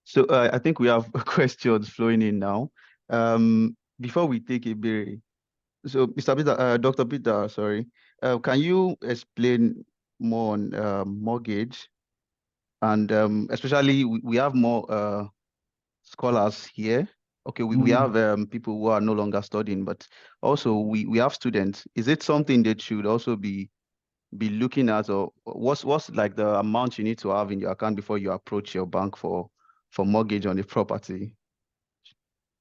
So I think we have questions flowing in now. Before we take a break, so Mr. Peter, Dr. Peter, sorry, can you explain more on mortgage? And especially we have more scholars here. Okay, we have people who are no longer studying, but also we have students. Is it something that should also be looking at, or what's like the amount you need to have in your account before you approach your bank for mortgage on the property?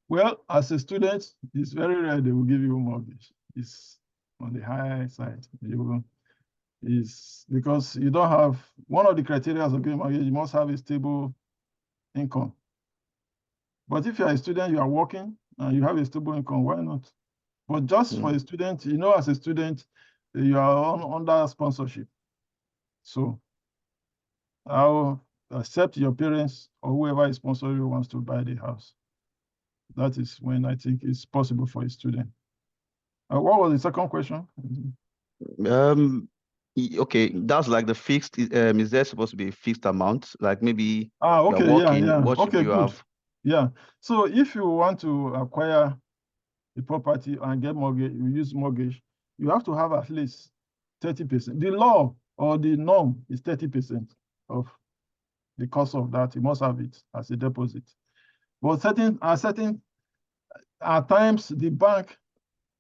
Well, as a student, it's very rare they will give you a mortgage. It's on the high side. Is because you don't have, one of the criteria of getting mortgage, you must have a stable income. But if you're a student, you are working and you have a stable income, why not? But just for a student, as a student, you are under sponsorship. So I'll accept your parents or whoever is sponsoring you wants to buy the house. That is when I think it's possible for a student. What was the second question? Okay, that's like the fixed. Is there supposed to be a fixed amount? Like maybe okay, you're working, yeah. what should Okay, you good. have? Yeah. So if you want to acquire a property and get mortgage, you use mortgage, you have to have at least 30%. The law or the norm is 30% of the cost of that. You must have it as a deposit. But at times the bank,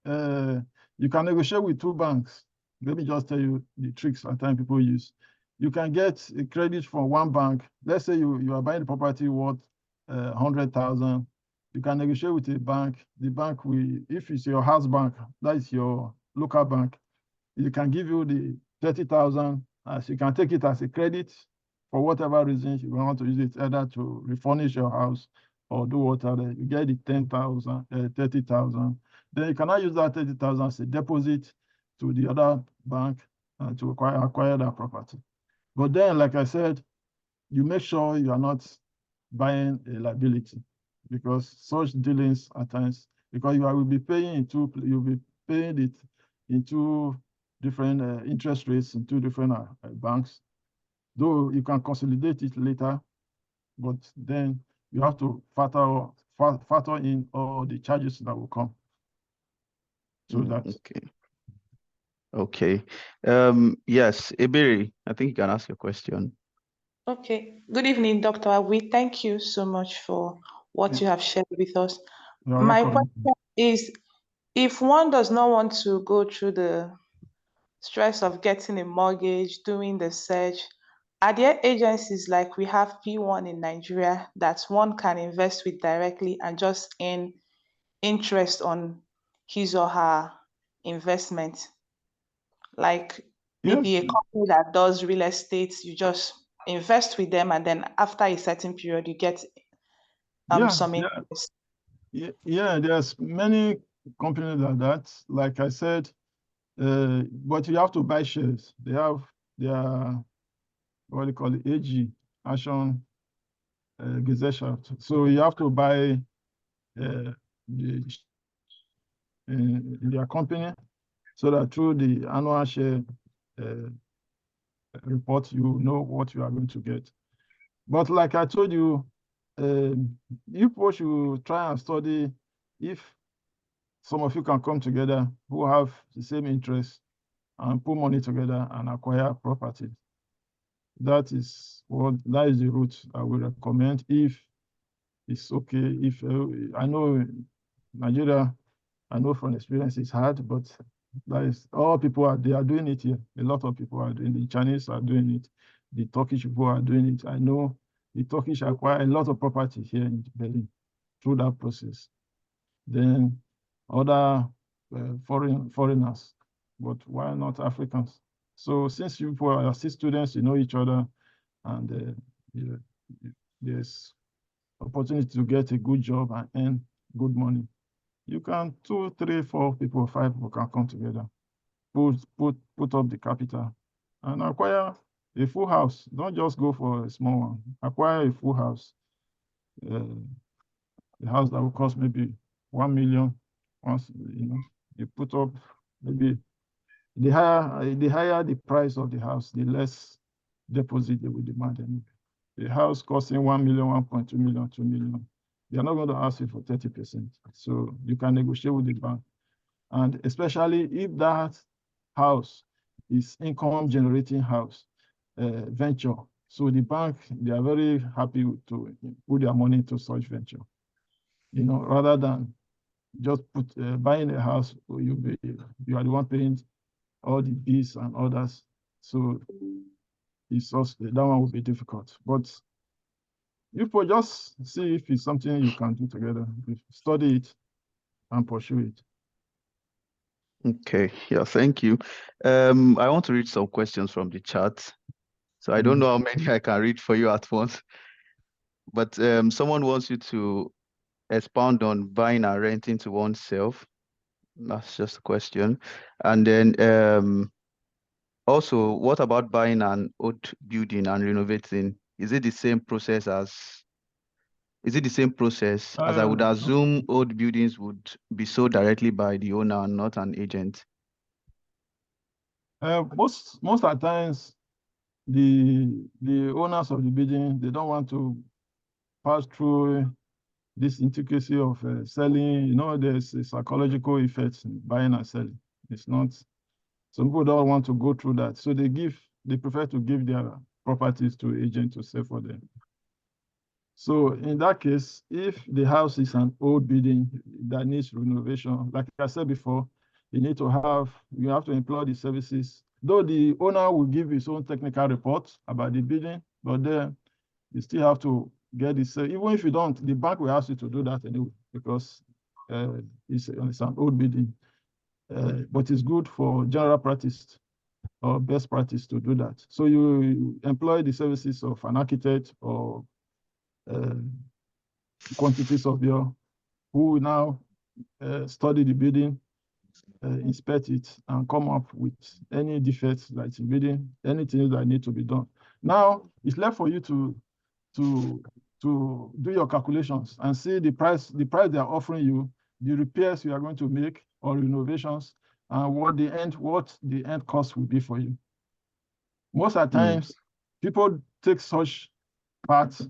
you can negotiate with two banks. Let me just tell you the tricks at times people use. You can get a credit from one bank. Let's say you are buying the property worth 100,000. You can negotiate with a bank. The bank will, if it's your house bank, that is your local bank, you can give you the 30,000 as you can take it as a credit for whatever reason you want to use it, either to refurnish your house or do whatever. You get the 10,000, 30,000. Then you cannot use that 30,000 as a deposit to the other bank to acquire that property. But then, like I said, you make sure you are not buying a liability, because such dealings at times, because will be paying you'll be paying it into different interest rates in two different banks. Though you can consolidate it later, but then you have to factor in all the charges that will come. So that's okay. Yes, Ebere, I think you can ask your question. Okay. Good evening, Dr. Agwi. Thank you so much for what you have shared with us. My question is, if one does not want to go through the stress of getting a mortgage, doing the search, are there agencies like we have P1 in Nigeria that one can invest with directly and just earn interest on his or her investment? Like maybe a company that does real estate, you just invest with them, and then after a certain period, you get some interest. Yeah, there's many companies like that. Like I said, but you have to buy shares. They have their, what do you call it, AG, Action Gesellschaft. So you have to buy in their company, so that through the annual share report, you know what you are going to get. But like I told you, you should try and study if some of you can come together who have the same interest and put money together and acquire property. That is the route I will recommend if it's okay. If I know Nigeria, I know from experience it's hard, but that is all people they are doing it here. A lot of people are doing it. The Chinese are doing it. The Turkish people are doing it. I know the Turkish acquire a lot of property here in Berlin through that process. Then other foreigners, but why not Africans? So since you people are still students, you know each other, and there's opportunity to get a good job and earn good money. You can 2, 3, 4 people, 5 people can come together, put up the capital, and acquire a full house. Don't just go for a small one. Acquire a full house. A house that will cost maybe 1 million. Once you put up, maybe the higher the price of the house, the less deposit they will demand. Anyway. The house costing 1 million, 1.2 million, 2 million, they're not going to ask you for 30%. So you can negotiate with the bank. And especially if that house is income generating house, venture. So the bank, they are very happy to put their money into such venture. Rather than just buying a house, you are the one paying all the bills and others. So it's also, that one will be difficult. But you could just see if it's something you can do together. Study it and pursue it. Okay, yeah, thank you. I want to read some questions from the chat. So I don't know how many I can read for you at once. But someone wants you to expound on buying and renting to oneself. That's just a question. And then also, what about buying an old building and renovating? Is it the same process as I would assume old buildings would be sold directly by the owner and not an agent? Most of the times, the owners of the building, they don't want to pass through this intricacy of selling. There's a psychological effect in buying and selling. It's not, some people don't want to go through that. So they prefer to give their properties to agents to sell for them. So in that case, if the house is an old building that needs renovation, like I said before, you have to employ the services. Though the owner will give his own technical report about the building, but then you still have to get this. Even if you don't, the bank will ask you to do that anyway, because it's an old building. But it's good for general practice or best practice to do that. So you employ the services of an architect or quantities of who will now study the building, inspect it, and come up with any defects that's in building, anything that need to be done. Now it's left for you to do your calculations and see the price they are offering you, the repairs you are going to make or renovations, and what the end cost will be for you. Most of the times, people take such parts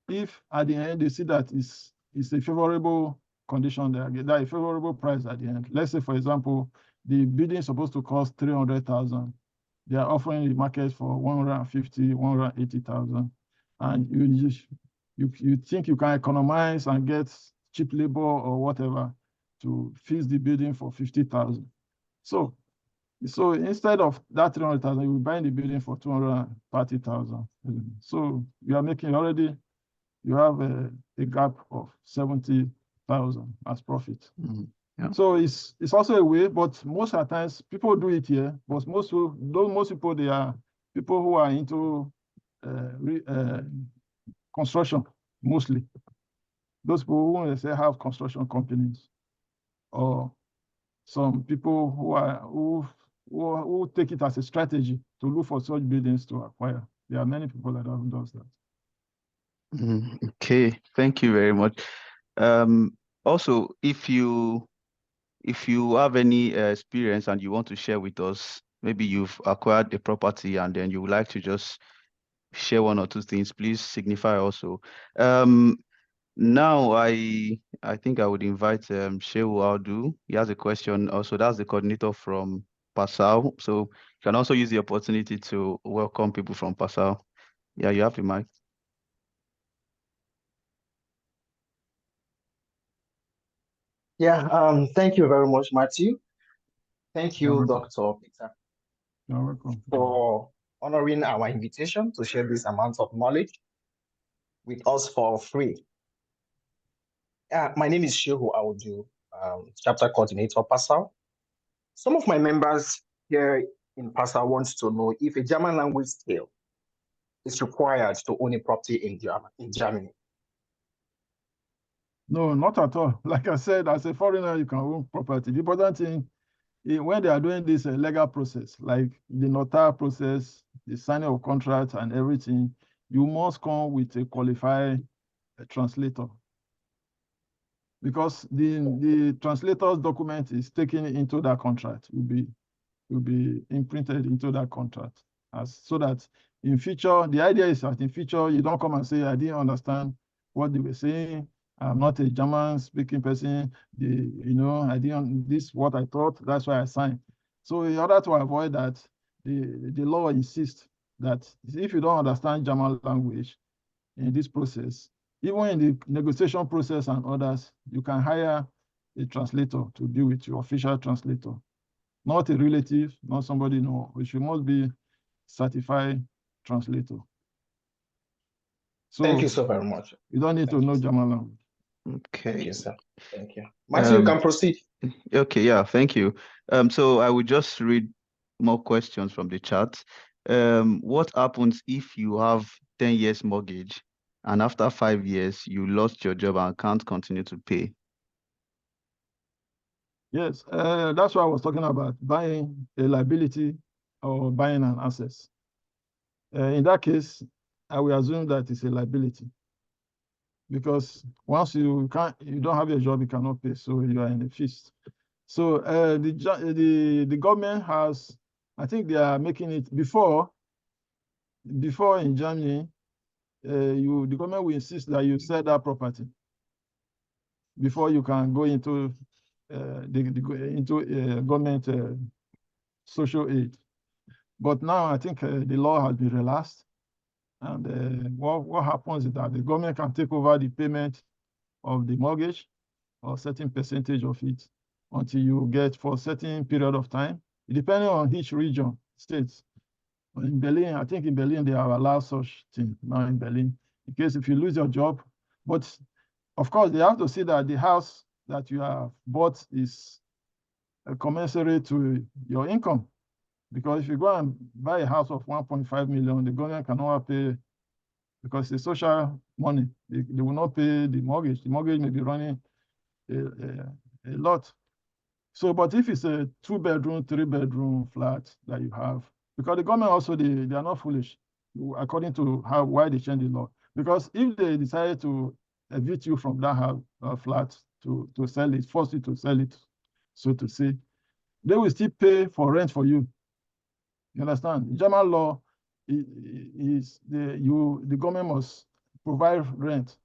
if at the end they see that it's a favorable condition, they get a favorable price at the end. Let's say, for example, the building is supposed to cost 300,000. They are offering the market for 150, 180,000, and you think you can economize and get cheap labor or whatever to fix the building for 50,000. So instead of that 300,000, you will buy the building for 230,000. So you are making already. You have a gap of 70,000 as profit. Yeah. So it's also a way, but most of the times people do it here. But most people, they are people who are into construction mostly. Those people who say have construction companies, or some people who take it as a strategy to look for such buildings to acquire. There are many people that does that. Okay, thank you very much. Also, if you have any experience and you want to share with us, maybe you've acquired a property and then you would like to just share one or two things, please signify also. Now I think I would invite Shehu Audu. He has a question also. That's the coordinator from Passau. So you can also use the opportunity to welcome people from Passau. Yeah, you have the mic. Yeah, thank you very much, Matthew. Thank you, Dr. Peter, You're welcome. for honoring our invitation to share this amount of knowledge with us for free. My name is Shehu Audu, chapter coordinator, Passau. Some of my members here in PASA wants to know if a German language skill is required to own a property in Germany. No, not at all. Like I said, as a foreigner, you can own property. The important thing, when they are doing this legal process, like the notary process, the signing of contract and everything, you must come with a qualified translator. Because the translator's document is taken into that contract, will be imprinted into that contract, so that in future, the idea is that in future, you don't come and say, I didn't understand what they were saying. I'm not a German speaking person. I didn't, this is what I thought, that's why I signed. So in order to avoid that, the law insists that if you don't understand German language in this process, even in the negotiation process and others, you can hire a translator to deal with your official translator. Not a relative, not somebody, no, which must be certified translator. So thank you so very much. You don't need to know German language. Okay. Thank you, sir. Thank you. Matthew, you can proceed. Okay, yeah, thank you. So I will just read more questions from the chat. What happens if you have 10 years mortgage and after 5 years you lost your job and can't continue to pay? Yes, that's what I was talking about, buying a liability or buying an asset. In that case, I will assume that it's a liability, because once you don't have a job, you cannot pay, so you are in a feast. So the government has, I think they are making it before in Germany, the government will insist that you sell that property before you can go into government social aid. But now I think the law has been relaxed, and what happens is that the government can take over the payment of the mortgage or a certain percentage of it until you get for a certain period of time, depending on each region, states. In Berlin, I think in Berlin, they have allowed such thing now in Berlin, in case if you lose your job. But of course, they have to see that the house that you have bought is commensurate to your income. Because if you go and buy a house of 1.5 million, the government cannot pay, because it's social money. They will not pay the mortgage. The mortgage may be running a lot. So, but if it's a 2-bedroom, 3-bedroom flat that you have, because the government also, they are not foolish, according to why they changed the law. Because if they decide to evict you from that house, flat to sell it, force you to sell it, so to say, they will still pay for rent for you. You understand? German law is the government must provide rent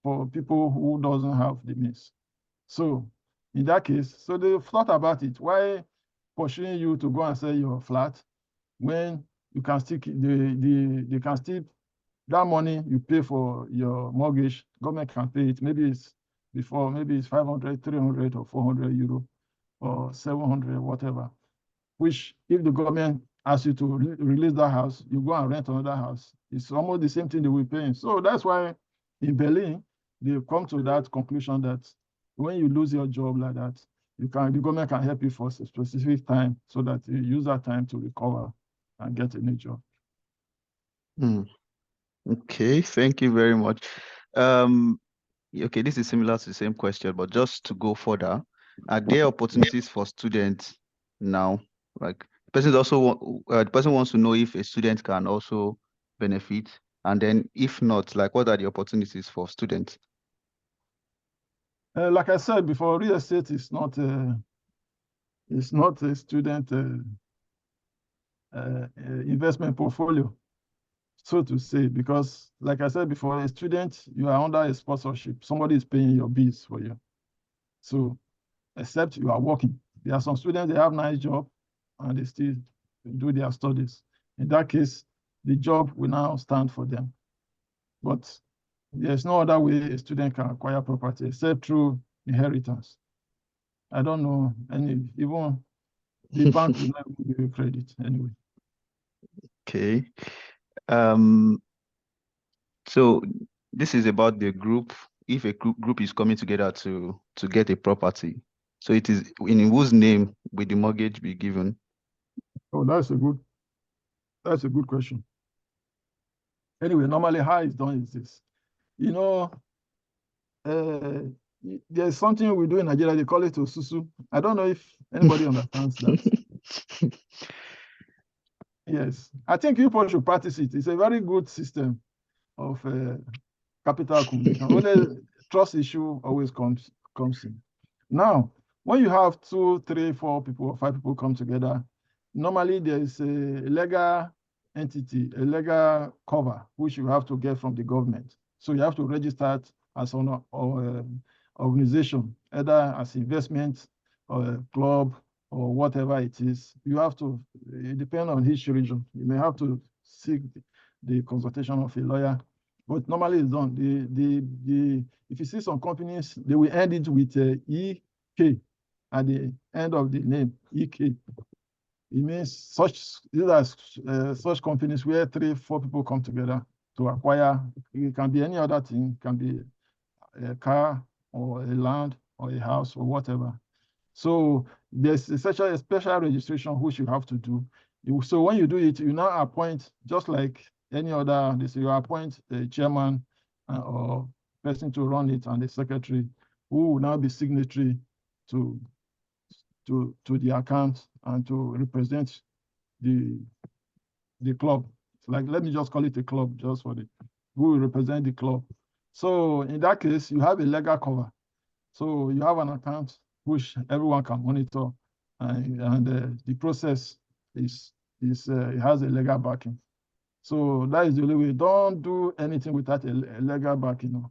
for people who doesn't have the means. So in that case, so they've thought about it. Why pursuing you to go and sell your flat when you can still they can still, that money you pay for your mortgage, government can pay it. Maybe it's 500, 300 or 400 euro or 700, whatever, which if the government asks you to release that house, you go and rent another house. It's almost the same thing they will pay. So that's why in Berlin, they've come to that conclusion that when you lose your job like that, the government can help you for a specific time so that you use that time to recover and get a new job. Okay, thank you very much. Okay, this is similar to the same question, but just to go further, are there opportunities for students now? Like the person wants to know if a student can also benefit, and then if not, like what are the opportunities for students? Like I said before, real estate is not a student investment portfolio, so to say, because like I said before, a student, you are under a sponsorship. Somebody is paying your bills for you. So except you are working. There are some students, they have nice job and they still do their studies. In that case, the job will now stand for them. But there's no other way a student can acquire property except through inheritance. I don't know even the bank will not give you credit anyway. Okay. So this is about the group. If a group is coming together to get a property, so it is in whose name will the mortgage be given? Oh, that's a good question. Anyway, normally how it's done is this. You know, there's something we do in Nigeria, they call it osusu. I don't know if anybody understands that. Yes, I think people should practice it. It's a very good system of capital accumulation. Only trust issue always comes in. Now, when you have 2, 3, 4 people or 5 people come together, normally there is a legal entity, a legal cover, which you have to get from the government. So you have to register it as an organization, either as investment or a club or whatever it is. You have to, it depends on each region. You may have to seek the consultation of a lawyer, but normally it's done. If you see some companies, they will end it with EK at the end of the name, EK. It means such companies where 3, 4 people come together to acquire. It can be any other thing, it can be a car or a land or a house or whatever. So there's a special registration which you have to do. So when you do it, you now appoint, just like any other, you appoint a chairman or person to run it and the secretary who will now be signatory to the account and to represent the club. Like, let me just call it a club just for who will represent the club. So in that case, you have a legal cover. So you have an account which everyone can monitor, and the process it has a legal backing. So that is the only way. Don't do anything without a legal backing.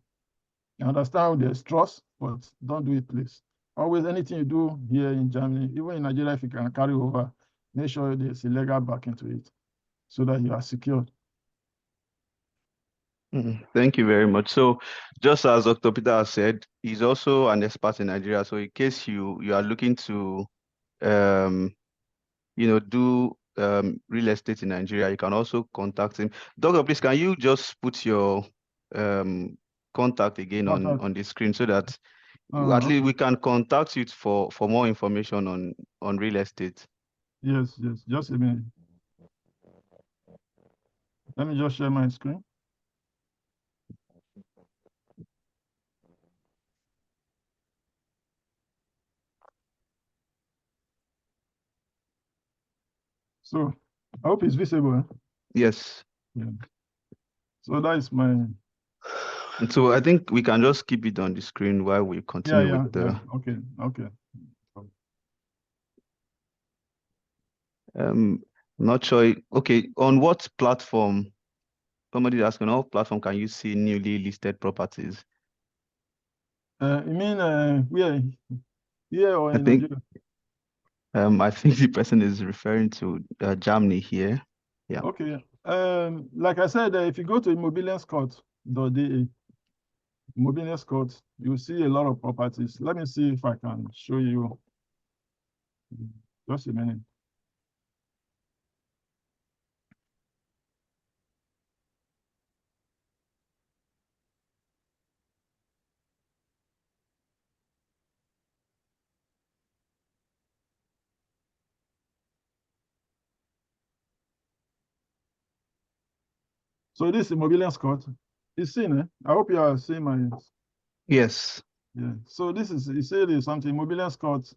You understand there's trust, but don't do it, please. Always anything you do here in Germany, even in Nigeria, if you can carry over, make sure there's a legal backing to it so that you are secured. Thank you very much. So just as Dr. Peter has said, he's also an expert in Nigeria. So in case you are looking to do real estate in Nigeria, you can also contact him. Doctor, please, can you just put your contact again on the screen so that at least we can contact you for more information on real estate? Yes, just a minute. Let me just share my screen. So I hope it's visible. Yes. Yeah. So that is my. So I think we can just keep it on the screen while we continue with the. Yeah. Okay. Not sure. Okay, on what platform? Somebody asking, on what platform can you see newly listed properties? You mean where? Here or in Nigeria? I think the person is referring to Germany here. Yeah. Okay. Like I said, if you go to immobilienscout.de, Immobilienscout, you see a lot of properties. Let me see if I can show you. Just a minute. So this Immobilienscout is seen. I hope you are seeing my. Yes. Yeah. So this is, you see, there's something Immobilienscout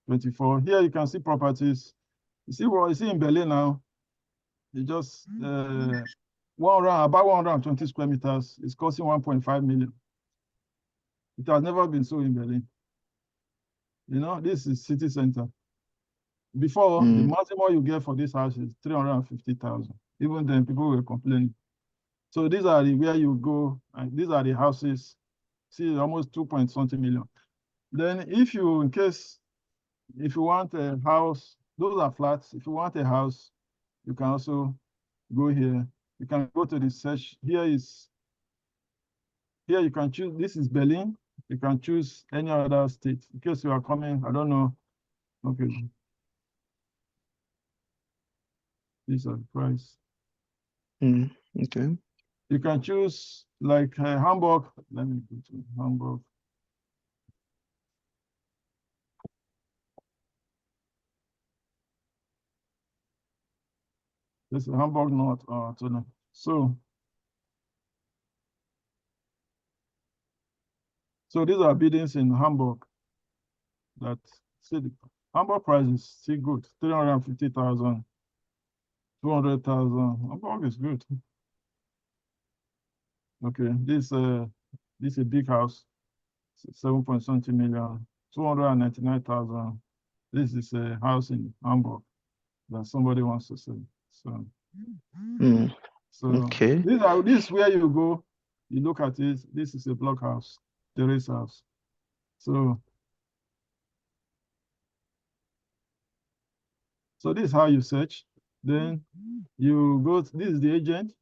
24. Here you can see properties. You see what you see in Berlin now. It just about 120 square meters. It's costing 1.5 million. It has never been so in Berlin. This is city center. Before, the maximum you get for this house is 350,000. Even then, people were complaining. So these are where you go, and these are the houses. See, almost 2 point something million. Then if you want a house, those are flats. If you want a house, you can also go here. You can go to the search. Here you can choose, this is Berlin. You can choose any other state. In case you are coming, I don't know. Okay. These are the price. Okay. You can choose like Hamburg. Let me go to Hamburg. This is Hamburg North. So these are biddings in Hamburg. That see the Hamburg price is still good. 350,000, 200,000. Hamburg is good. Okay, this is a big house, 7.70 million, 299,000. This is a house in Hamburg that somebody wants to sell. So, okay. This is where you go, you look at it. This is a block house, terrace house. So this is how you search. Then you go, this is the agent.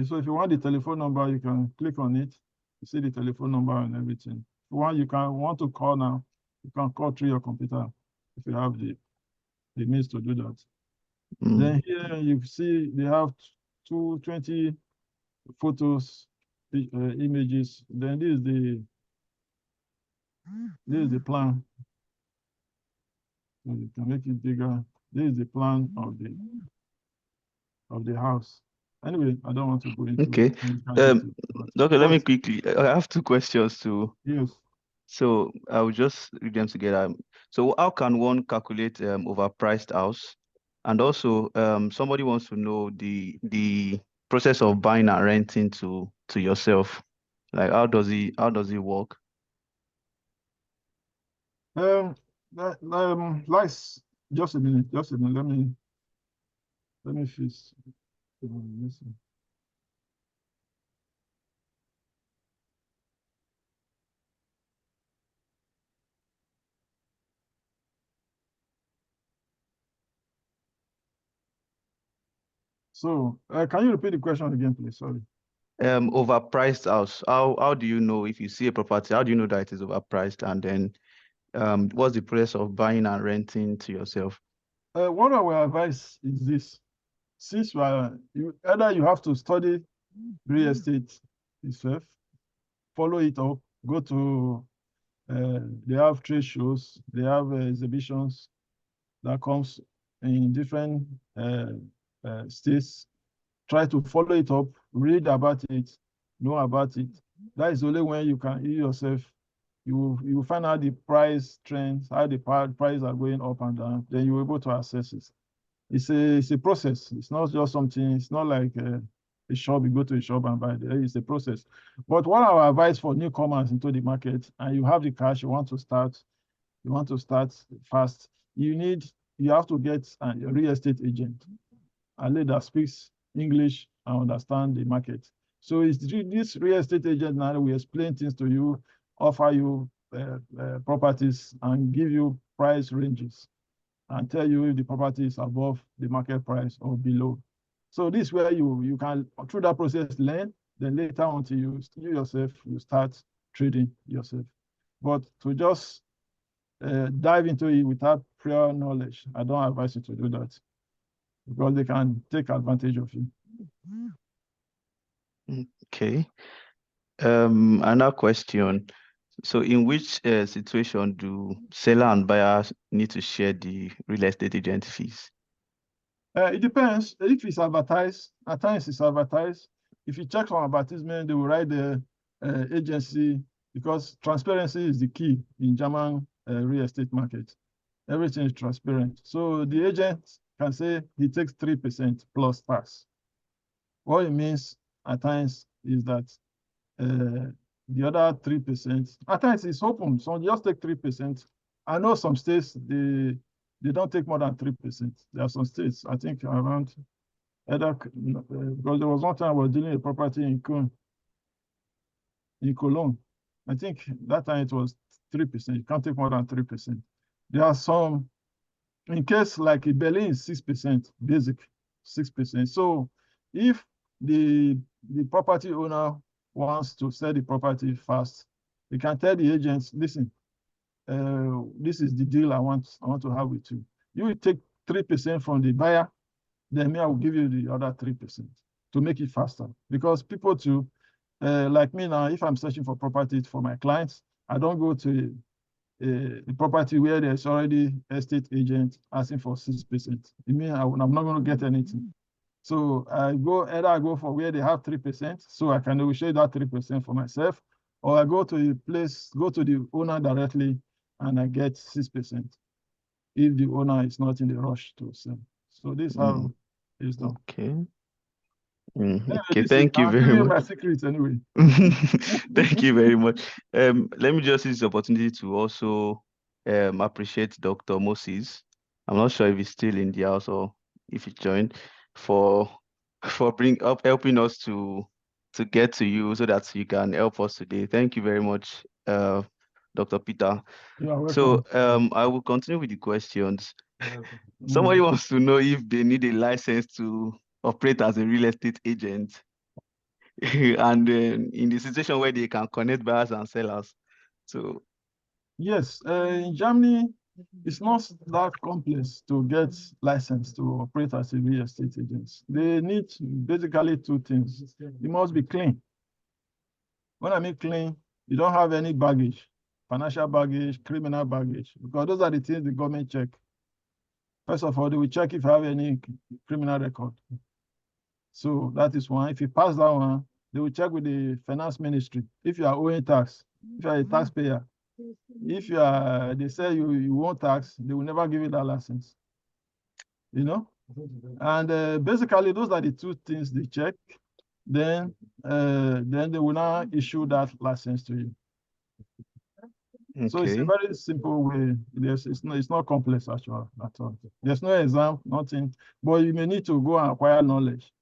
So if you want the telephone number, you can click on it. You see the telephone number and everything. If you want to call now, you can call through your computer if you have the means to do that. Then here you see they have 220 photos, images. Then this is the plan. So you can make it bigger. This is the plan of the house. Anyway, I don't want to go into. Okay. Doctor, let me quickly. I have two questions too. Yes. So I will just read them together. So how can one calculate overpriced house? And also, somebody wants to know the process of buying and renting to yourself. Like how does it work? Just a minute. Let me fix. Listen. So, can you repeat the question again, please? Sorry. Overpriced house. How do you know if you see a property? How do you know that it is overpriced? And then, what's the process of buying and renting to yourself? One of our advice is this: since either you have to study real estate itself, follow it up, go to they have trade shows, they have exhibitions that comes in different states. Try to follow it up, read about it, know about it. That is only when you can yourself, you will find out the price trends, how the prices are going up and down. Then you're able to assess it. It's a process. It's not just something. It's not like a shop. You go to a shop and buy. It's a process. But one of our advice for newcomers into the market, and you have the cash, you want to start fast. You have to get a real estate agent, a lady that speaks English and understand the market. So it's this real estate agent now will explain things to you, offer you properties, and give you price ranges, and tell you if the property is above the market price or below. So this is where you can, through that process, learn. Then later on, you yourself, you start trading yourself. But to just dive into it without prior knowledge, I don't advise you to do that, because they can take advantage of you. Okay. Another question. So in which situation do seller and buyers need to share the real estate agent fees? It depends. If it's advertised, at times it's advertised. If you check on advertisement, they will write the agency, because transparency is the key in German real estate market. Everything is transparent. So the agent can say he takes 3% plus tax. What it means at times is that the other 3%, at times it's open, so just take 3%. I know some states, they don't take more than 3%. There are some states, I think around, because there was one time I was dealing with a property in Cologne. I think that time it was 3%. You can't take more than 3%. There are some, in case like in Berlin is 6%, basic 6%. So if the property owner wants to sell the property fast, he can tell the agents, listen, this is the deal I want to have with you. You will take 3% from the buyer, then me, I will give you the other 3% to make it faster. Because people too, like me now, if I'm searching for property for my clients, I don't go to a property where there's already estate agent asking for 6%. It means I'm not going to get anything. So either I go for where they have 3%, so I can negotiate that 3% for myself, or I go to a place, go to the owner directly, and I get 6% if the owner is not in the rush to sell. So this is how it's done. Okay. Okay, Listen, thank you I'm very giving you much. my secrets anyway. Thank you very much. Let me just use this opportunity to also appreciate Dr. Moses. I'm not sure if he's still in the house or if he joined, for helping us to get to you so that you can help us today. Thank you very much, Dr. Peter. You are welcome. So I will continue with the questions. Somebody wants to know if they need a license to operate as a real estate agent. And in the situation where they can connect buyers and sellers. So yes, in Germany, it's not that complex to get licensed to operate as a real estate agent. They need basically two things. You must be clean. When I mean clean, you don't have any baggage, financial baggage, criminal baggage, because those are the things the government check. First of all, they will check if you have any criminal record. So that is one. If you pass that one, they will check with the finance ministry. If you are owing tax, if you are a taxpayer, if you are, they say you won't tax, they will never give you that license. You know? And basically, those are the two things they check. Then they will now issue that license to you. okay. So it's a very simple way. It's not complex actually at all. There's no exam, nothing. But you may need to go and acquire knowledge,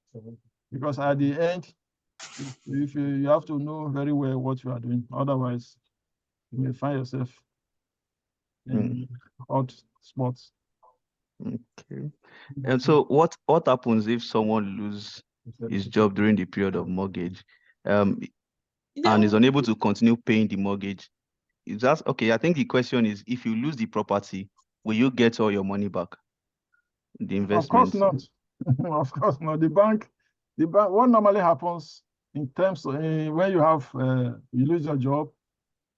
because at the end, if you have to know very well what you are doing. Otherwise, you may find yourself in odd spots. Okay. And so what happens if someone loses his job during the period of mortgage, and is unable to continue paying the mortgage? Is that okay? I think the question is, if you lose the property, will you get all your money back? The investment? Of course not. Of course not. The bank, what normally happens in terms of when you have you lose your job,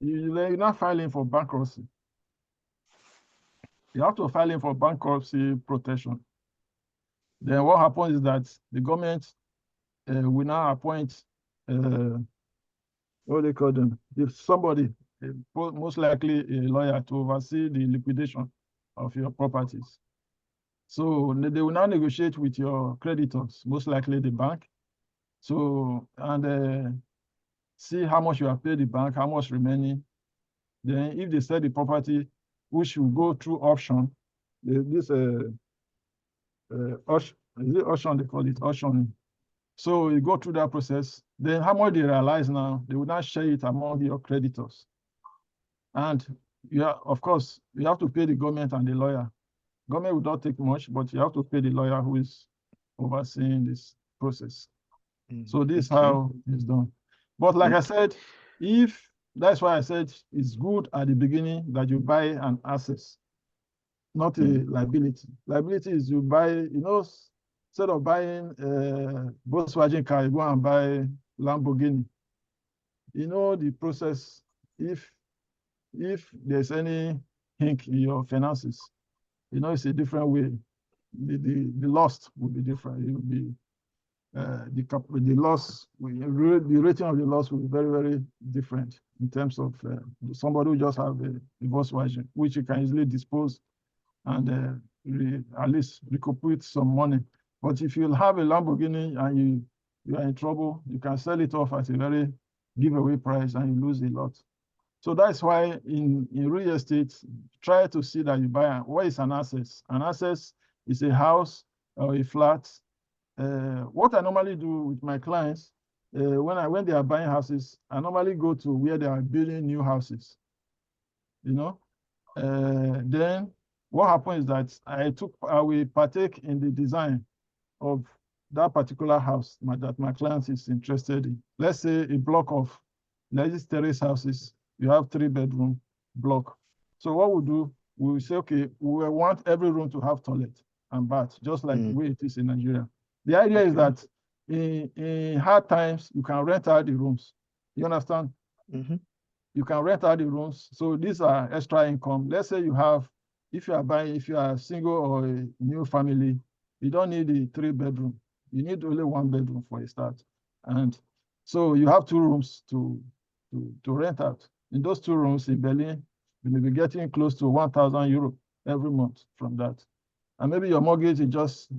you're not filing for bankruptcy. You have to file in for bankruptcy protection. Then what happens is that the government will now appoint what they call them, if somebody, most likely a lawyer, to oversee the liquidation of your properties. So they will now negotiate with your creditors, most likely the bank. So, and see how much you have paid the bank, how much remaining. Then if they sell the property, which will go through auction, auction, is it auction they call it, auctioning. So you go through that process. Then how much they realize now, they will not share it among your creditors. And of course, you have to pay the government and the lawyer. Government will not take much, but you have to pay the lawyer who is overseeing this process. So this is how it's done. But like I said, that's why I said it's good at the beginning that you buy an asset, not a liability. Liability is you buy, instead of buying a Volkswagen car, you go and buy Lamborghini. You know the process. If there's any hink in your finances, it's a different way. The loss will be different. It will be the loss, the rating of the loss will be very, very different in terms of somebody who just have a Volkswagen, which you can easily dispose and at least recuperate some money. But if you have a Lamborghini and you are in trouble, you can sell it off at a very giveaway price and you lose a lot. So that's why in real estate, try to see that you buy what is an asset. An asset is a house or a flat. What I normally do with my clients, when they are buying houses, I normally go to where they are building new houses. Then what happens is that I will partake in the design of that particular house that my client is interested in. Let's say a block of terrace houses, you have 3-bedroom block. So what we'll do, we will say, okay, we want every room to have toilet and bath, just like the way it is in Nigeria. The idea is that in hard times, you can rent out the rooms. You understand? you can rent out the rooms. So these are extra income. Let's say you have, if you are single or a new family, you don't need a 3-bedroom. You need only 1 bedroom for a start. And so you have 2 rooms to rent out. In those 2 rooms in Berlin, you may be getting close to 1,000 euro every month from that. And maybe your mortgage is just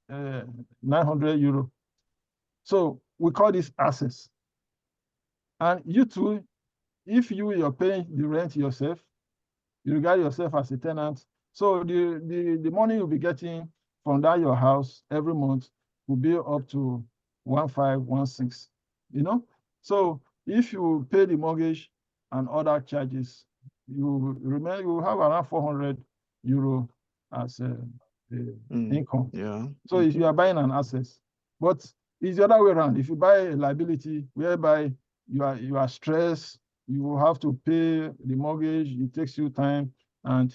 900 euro. So we call this access. And you too, if you're paying the rent yourself, you regard yourself as a tenant. So the money you'll be getting from that your house every month will be up to 1,516, you know? So if you pay the mortgage and other charges, you have around 400 euro as income. Yeah. So if you are buying an asset, but it's the other way around. If you buy a liability whereby you are stressed, you will have to pay the mortgage, it takes you time, and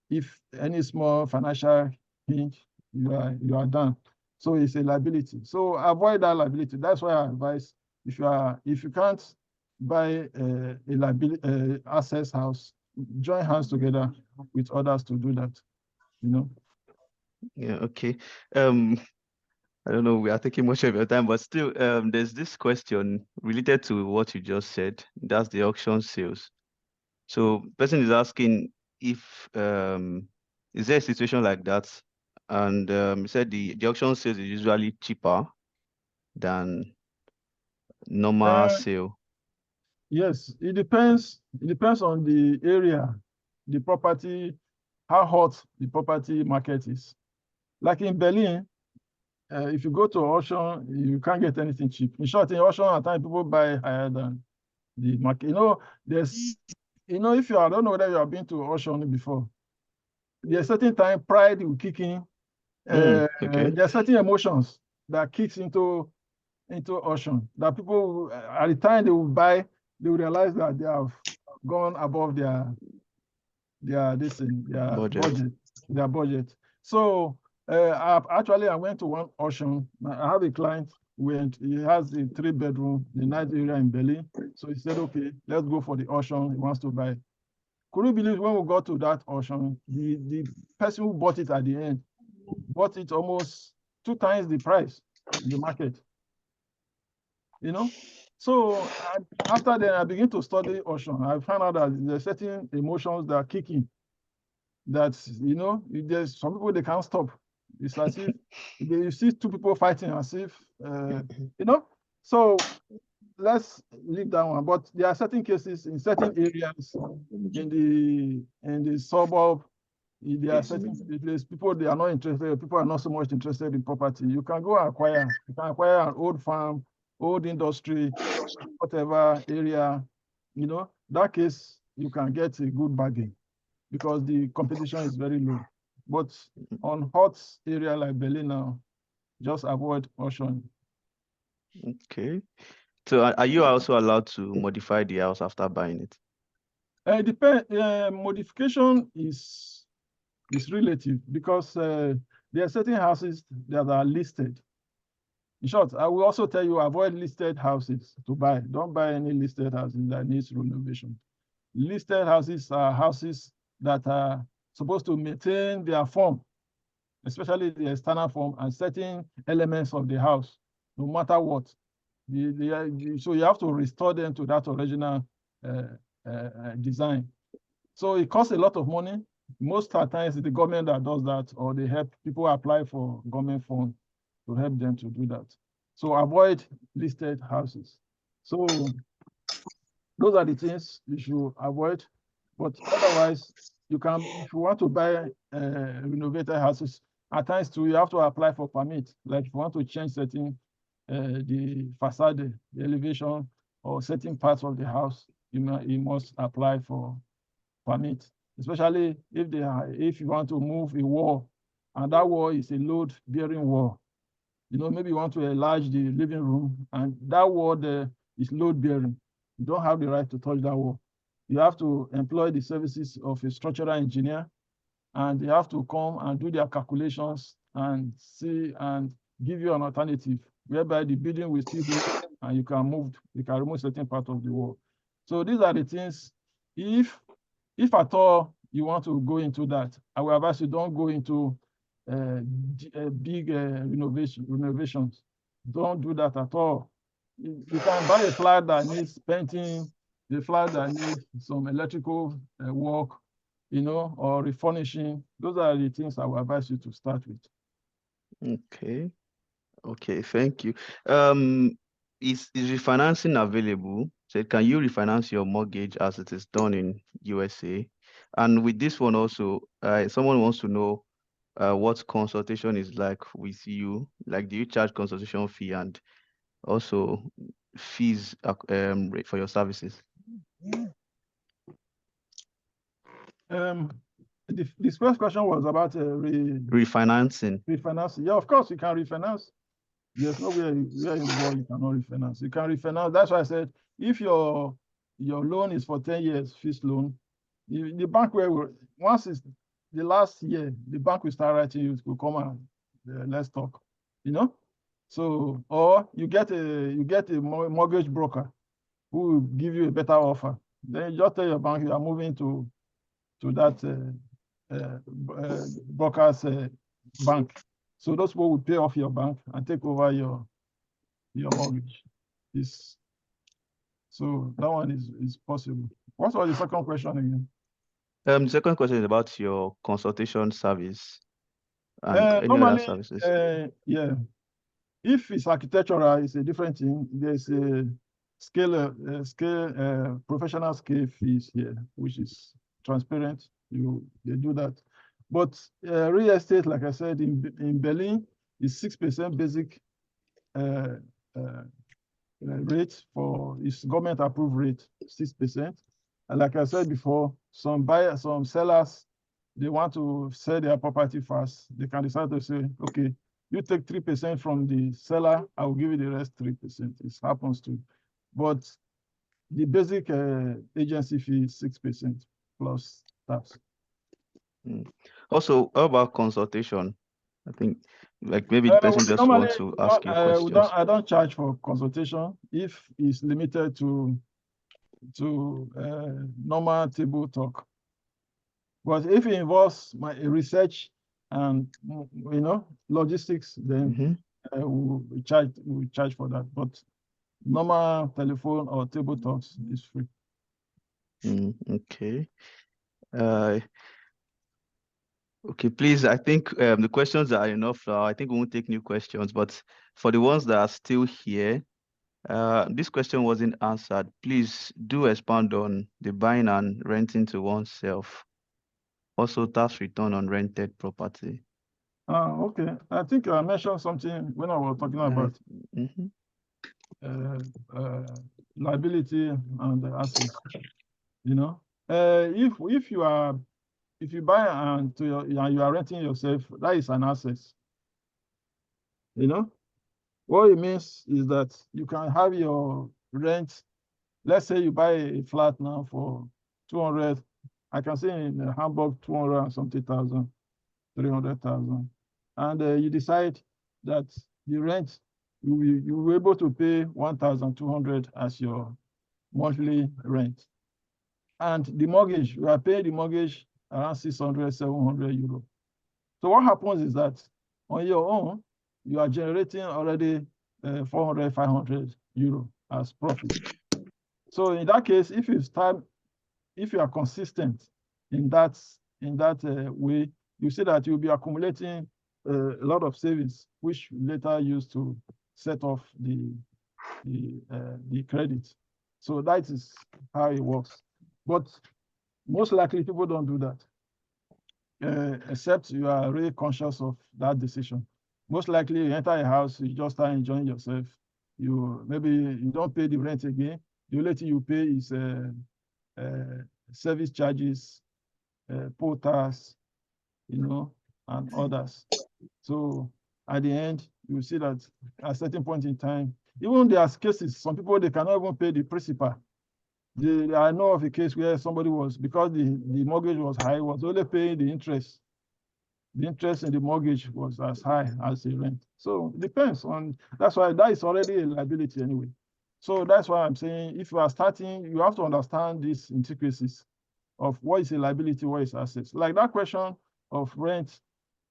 if any small financial hinge, you are done. So it's a liability. So avoid that liability. That's why I advise, if you can't buy a liability access house, join hands together with others to do that, you know. Yeah, okay. I don't know, we are taking much of your time, but still, there's this question related to what you just said. That's the auction sales. So person is asking if is there a situation like that? And he said the auction sales is usually cheaper than normal sale. Yes, it depends. It depends on the area, the property, how hot the property market is. Like in Berlin, if you go to auction, you can't get anything cheap. In short, in auction, at times people buy higher than the market. You know, if I don't know whether you have been to auction before, there's certain time pride will kick in. Okay. There are certain emotions that kicks into auction that people, at the time they will buy, they will realize that they have gone above their budget. So I went to one auction. I have a client, he has a 3-bedroom, the nice area in Berlin. So he said, okay, let's go for the auction. He wants to buy. Could you believe when we got to that auction, the person who bought it at the end bought it almost 2 times the price in the market, you know? So after then, I began to study auction. I found out that there's certain emotions that are kicking. That, you know, there's some people they can't stop. It's as if you see 2 people fighting, as if you know. So let's leave that one. But there are certain cases in certain areas in the suburb. There are certain places people they are not interested. People are not so much interested in property. You can go acquire. You can acquire an old farm, old industry, whatever area. You know, that case you can get a good bargain, because the competition is very low. But on hot area like Berlin now, just avoid auction. Okay. So are you also allowed to modify the house after buying it? Modification is relative, because there are certain houses that are listed. In short, I will also tell you, avoid listed houses to buy. Don't buy any listed houses that needs renovation. Listed houses are houses that are supposed to maintain their form, especially the external form and certain elements of the house, no matter what. So you have to restore them to that original design. So it costs a lot of money. Most of the times, it's the government that does that, or they help people apply for government funds to help them to do that. So avoid listed houses. So those are the things you should avoid. But otherwise, you can, if you want to buy renovated houses, at times too, you have to apply for permit. Like if you want to change certain the facade, the elevation, or certain parts of the house, you must apply for permit. Especially if you want to move a wall, and that wall is a load-bearing wall. You know, maybe you want to enlarge the living room, and that wall there is load-bearing. You don't have the right to touch that wall. You have to employ the services of a structural engineer, and they have to come and do their calculations and see and give you an alternative whereby the building will still hold and you can remove certain part of the wall. So these are the things. If at all you want to go into that, I will advise you don't go into big renovations. Don't do that at all. You can buy a flat that needs painting, the flat that needs some electrical work, or refurnishing. Those are the things I will advise you to start with. Okay, thank you. Is refinancing available? So can you refinance your mortgage as it is done in USA? And with this one also, someone wants to know what consultation is like with you. Like, do you charge consultation fee and also fees for your services? This first question was about refinancing. Refinancing. Yeah, of course you can refinance. There's nowhere where in the world you cannot refinance. You can refinance. That's why I said if your loan is for 10 years, fixed loan, the bank once it's the last year, the bank will start writing you to come and let's talk. So, or you get a mortgage broker who will give you a better offer. Then you just tell your bank you are moving to that broker's bank. So those people will pay off your bank and take over your mortgage. So that one is possible. What was the second question again? The second question is about your consultation service and any other services. Yeah. If it's architectural, it's a different thing. There's a professional scale fees here, which is transparent. They do that. But real estate, like I said, in Berlin, is 6% basic rate for its government approved rate, 6%. And like I said before, some sellers, they want to sell their property fast. They can decide to say, okay, you take 3% from the seller, I will give you the rest 3%. It happens too. But the basic agency fee is 6% plus tax. Also, how about consultation? I think like maybe the person just wants to ask you questions. I don't charge for consultation if it's limited to normal table talk. But if it involves my research and logistics, then we charge for that. But normal telephone or table talks is free. Okay. Okay, please. I think the questions are enough now. I think we won't take new questions, but for the ones that are still here, this question wasn't answered. Please do expand on the buying and renting to oneself. Also, tax return on rented property. Okay. I think I mentioned something when I was talking about liability and assets. If you buy and you are renting yourself, that is an asset. What it means is that you can have your rent. Let's say you buy a flat now for 200. I can say in Hamburg 200 and something thousand, 300,000, and you decide that the rent you will be able to pay 1,200 as your monthly rent, and the mortgage you are paying the mortgage around 600, 700 euro. So what happens is that on your own, you are generating already 400, 500 euro as profit. So in that case, if you are consistent in that way, you see that you'll be accumulating a lot of savings, which later used to set off the credit. So that is how it works. But most likely people don't do that, except you are really conscious of that decision. Most likely you enter a house, you just start enjoying yourself. Maybe you don't pay the rent again. The only thing you pay is service charges, poll tax, and others. So at the end, you see that at a certain point in time, even there are cases, some people, they cannot even pay the principal. I know of a case where somebody was, because the mortgage was high, was only paying the interest. The interest in the mortgage was as high as the rent. So it depends on, that's why that is already a liability anyway. So that's why I'm saying if you are starting, you have to understand these intricacies of what is a liability, what is assets. Like that question of rent,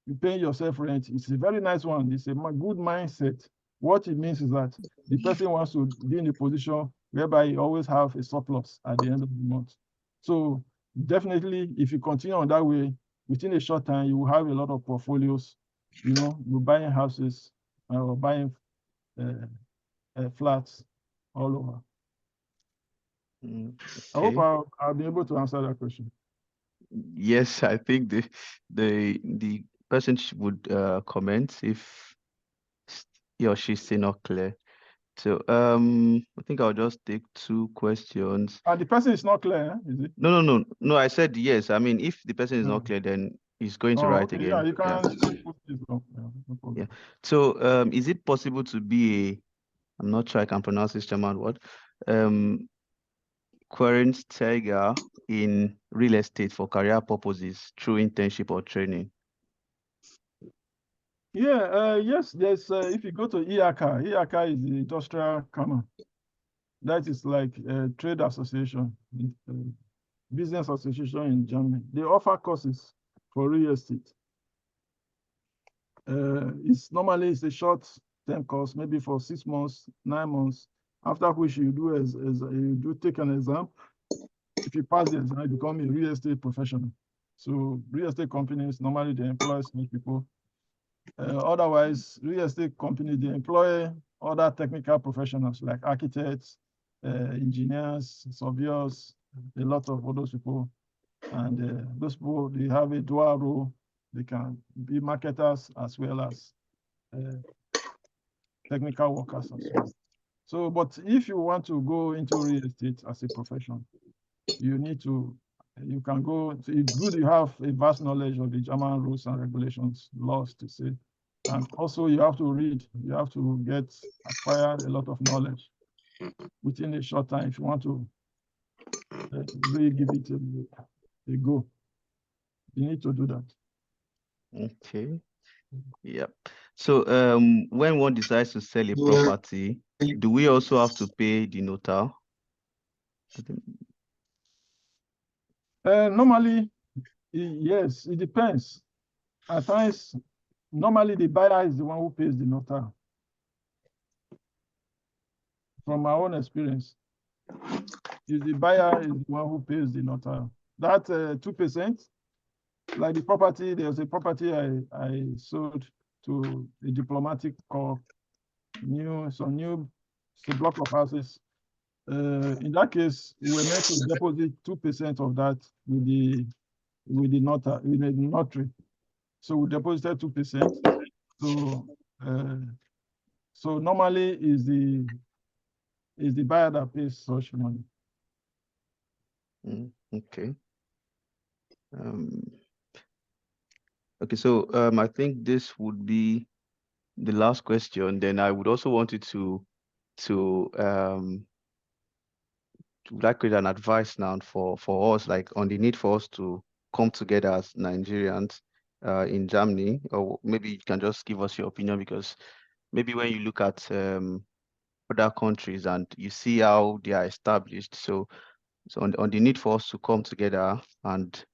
you pay yourself rent, it's a very nice one. It's a good mindset. What it means is that the person wants to be in a position whereby you always have a surplus at the end of the month. So definitely, if you continue on that way, within a short time, you will have a lot of portfolios. You know, you're buying houses or buying flats all over. Okay. I hope I'll be able to answer that question. Yes, I think the person would comment if he or she's still not clear. So I think I'll just take 2 questions. And the person is not clear, is it? No. I said yes. I mean, if the person is not clear, then he's going to write okay. again. Yeah, you can still put this up. Yeah, no problem. Yeah. So is it possible to be I'm not sure I can pronounce this German word, Quereinsteiger in real estate for career purposes through internship or training? Yeah, yes, there's if you go to IACA is the industrial camera. That is like a trade association, business association in Germany. They offer courses for real estate. It's normally a short-term course, maybe for 6 months, 9 months, after which you do take an exam. If you pass the exam, you become a real estate professional. So real estate companies, normally they employ some people. Otherwise, real estate companies, they employ other technical professionals like architects, engineers, surveyors, a lot of other people. And those people, they have a dual role. They can be marketers as well as technical workers as well. So, but if you want to go into real estate as a profession, you can go, it's good you have a vast knowledge of the German rules and regulations, laws to say. And also you have to read, you have to acquire a lot of knowledge within a short time if you want to really give it a go. You need to do that. Okay. Yep. So when one decides to sell a property, do we also have to pay the notar? Normally, yes, it depends. At times, normally the buyer is the one who pays the notar. From my own experience, the buyer is the one who pays the notar. That 2%, like the property, there's a property I sold to a diplomatic corps, it's a block of houses. In that case, we were meant to deposit 2% of that with the notary. So we deposited 2%. So normally is the buyer that pays such money. Okay. Okay, so I think this would be the last question. Then I would also want you to like create an advice now for us, like on the need for us to come together as Nigerians in Germany, or maybe you can just give us your opinion, because maybe when you look at other countries and you see how they are established, so on the need for us to come together and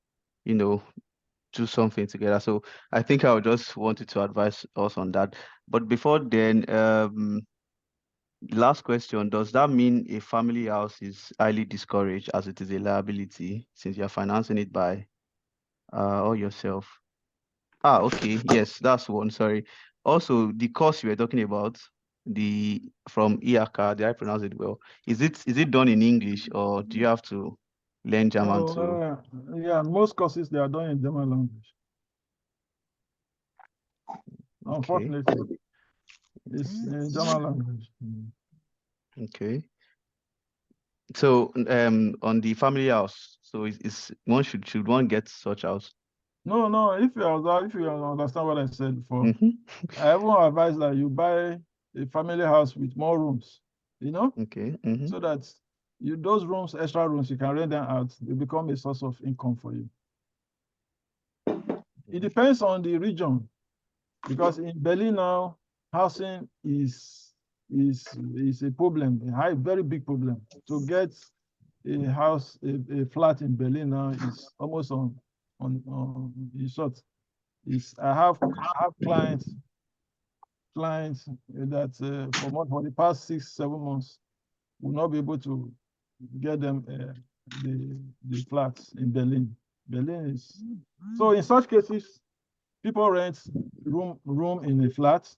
do something together. So I think I would just wanted to advise us on that. But before then, last question, does that mean a family house is highly discouraged as it is a liability since you're financing it by all yourself? Okay, yes, that's one, sorry. Also, the course you were talking about, from IACA, did I pronounce it well? Is it done in English, or do you have to learn German too? Yeah, most courses, they are done in German language. Okay. Unfortunately, it's in German language. Okay. So on the family house, so is one should one get such house? No, if you understand what I said before, I even advise that you buy a family house with more rooms, Okay. so that those rooms, extra rooms, you can rent them out, they become a source of income for you. It depends on the region, because in Berlin now, housing is is a problem, a very big problem. To get a house, a flat in Berlin now is almost on in short. I have clients that for the past 6-7 months will not be able to get them the flats in Berlin. Berlin is so in such cases, people rent room in a flat,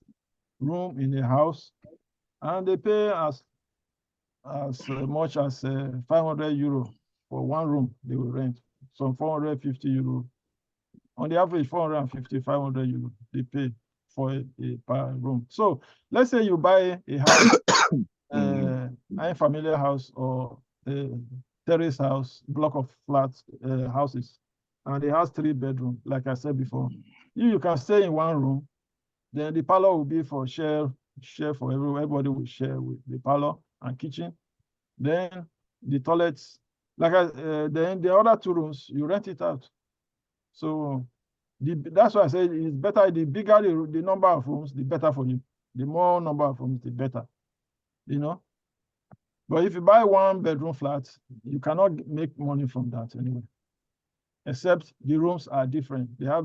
room in a house, and they pay as much as 500 euro for one room they will rent, some 450 euro. On the average, 450, 500 euro they pay for a per room. So let's say you buy a house, a familiar house or a terrace house, block of flats houses, and it has 3 bedrooms, like I said before. You can stay in one room, then the parlor will be for share for everybody will share with the parlor and kitchen. Then the toilets, then the other 2 rooms, you rent it out. So that's why I say it's better, the bigger the number of rooms, the better for you. The more number of rooms, the better, you know. But if you buy 1 bedroom flat, you cannot make money from that anyway. Except the rooms are different. They are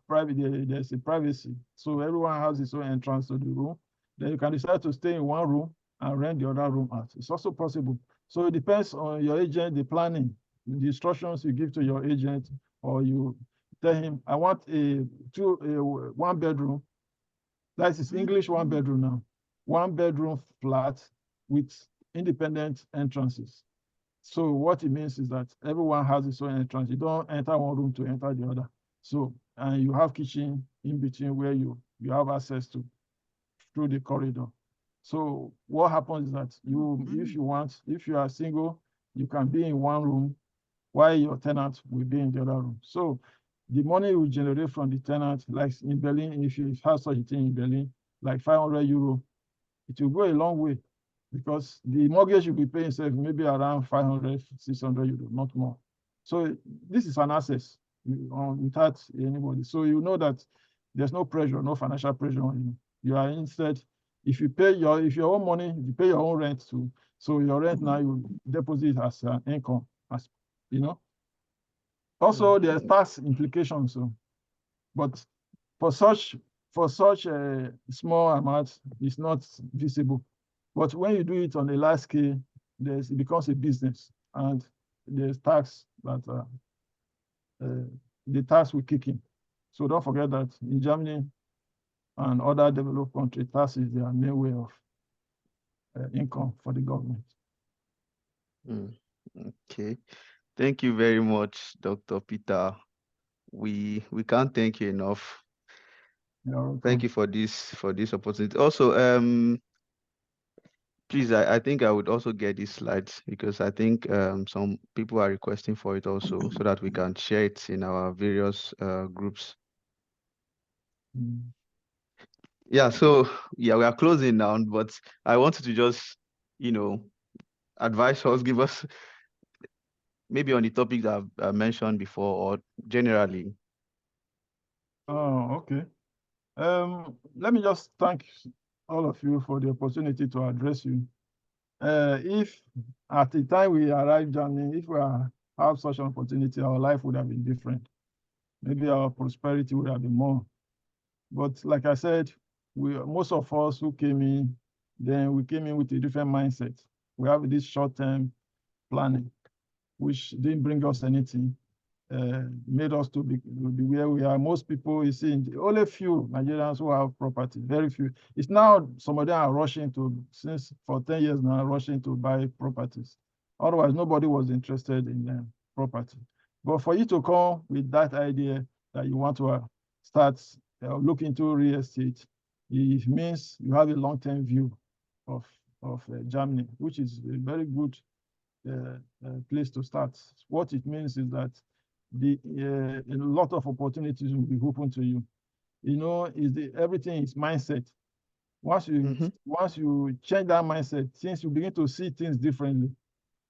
private, there's a privacy. So everyone has his own entrance to the room. Then you can decide to stay in one room and rent the other room out. It's also possible. So it depends on your agent, the planning, the instructions you give to your agent, or you tell him, I want a 1 bedroom. That is English 1 bedroom now. 1 bedroom flat with independent entrances. So what it means is that everyone has its own entrance. You don't enter one room to enter the other. So, and you have kitchen in between where you have access to through the corridor. So what happens is that if you are single, you can be in one room while your tenant will be in the other room. So the money you generate from the tenant, like in Berlin, if you have such a thing in Berlin, like 500 euro, it will go a long way, because the mortgage you'll be paying maybe around 500, 600 euro, not more. So this is an access without anybody. So you know that there's no pressure, no financial pressure on you. You are instead, if you pay your own money, you pay your own rent too. So your rent now you deposit as an income, as you know. Also, there's tax implications. So, but for such a small amount, it's not visible. But when you do it on a large scale, it becomes a business, and there's tax that the tax will kick in. So don't forget that in Germany and other developed countries, tax is their main way of income for the government. Okay, thank you very much, Dr. Peter. We can't thank you enough. Thank you for this opportunity. Also, please, I think I would also get these slides, because I think some people are requesting for it also, so that we can share it in our various groups. Yeah, so yeah, we are closing now, but I wanted to just, advise us, give us maybe on the topics I've mentioned before, or generally. Oh, okay. Let me just thank all of you for the opportunity to address you. If at the time we arrived, Germany, if we have such an opportunity, our life would have been different. Maybe our prosperity would have been more. But like I said, most of us who came in, then we came in with a different mindset. We have this short-term planning, which didn't bring us anything. Made us to be where we are. Most people, you see, only few Nigerians who have property, very few. It's now some of them are rushing since for 10 years now, rushing to buy properties. Otherwise, nobody was interested in property. But for you to come with that idea that you want to start look into real estate, it means you have a long-term view of Germany, which is a very good place to start. What it means is that a lot of opportunities will be open to you. Everything is mindset. Once you change that mindset, since you begin to see things differently,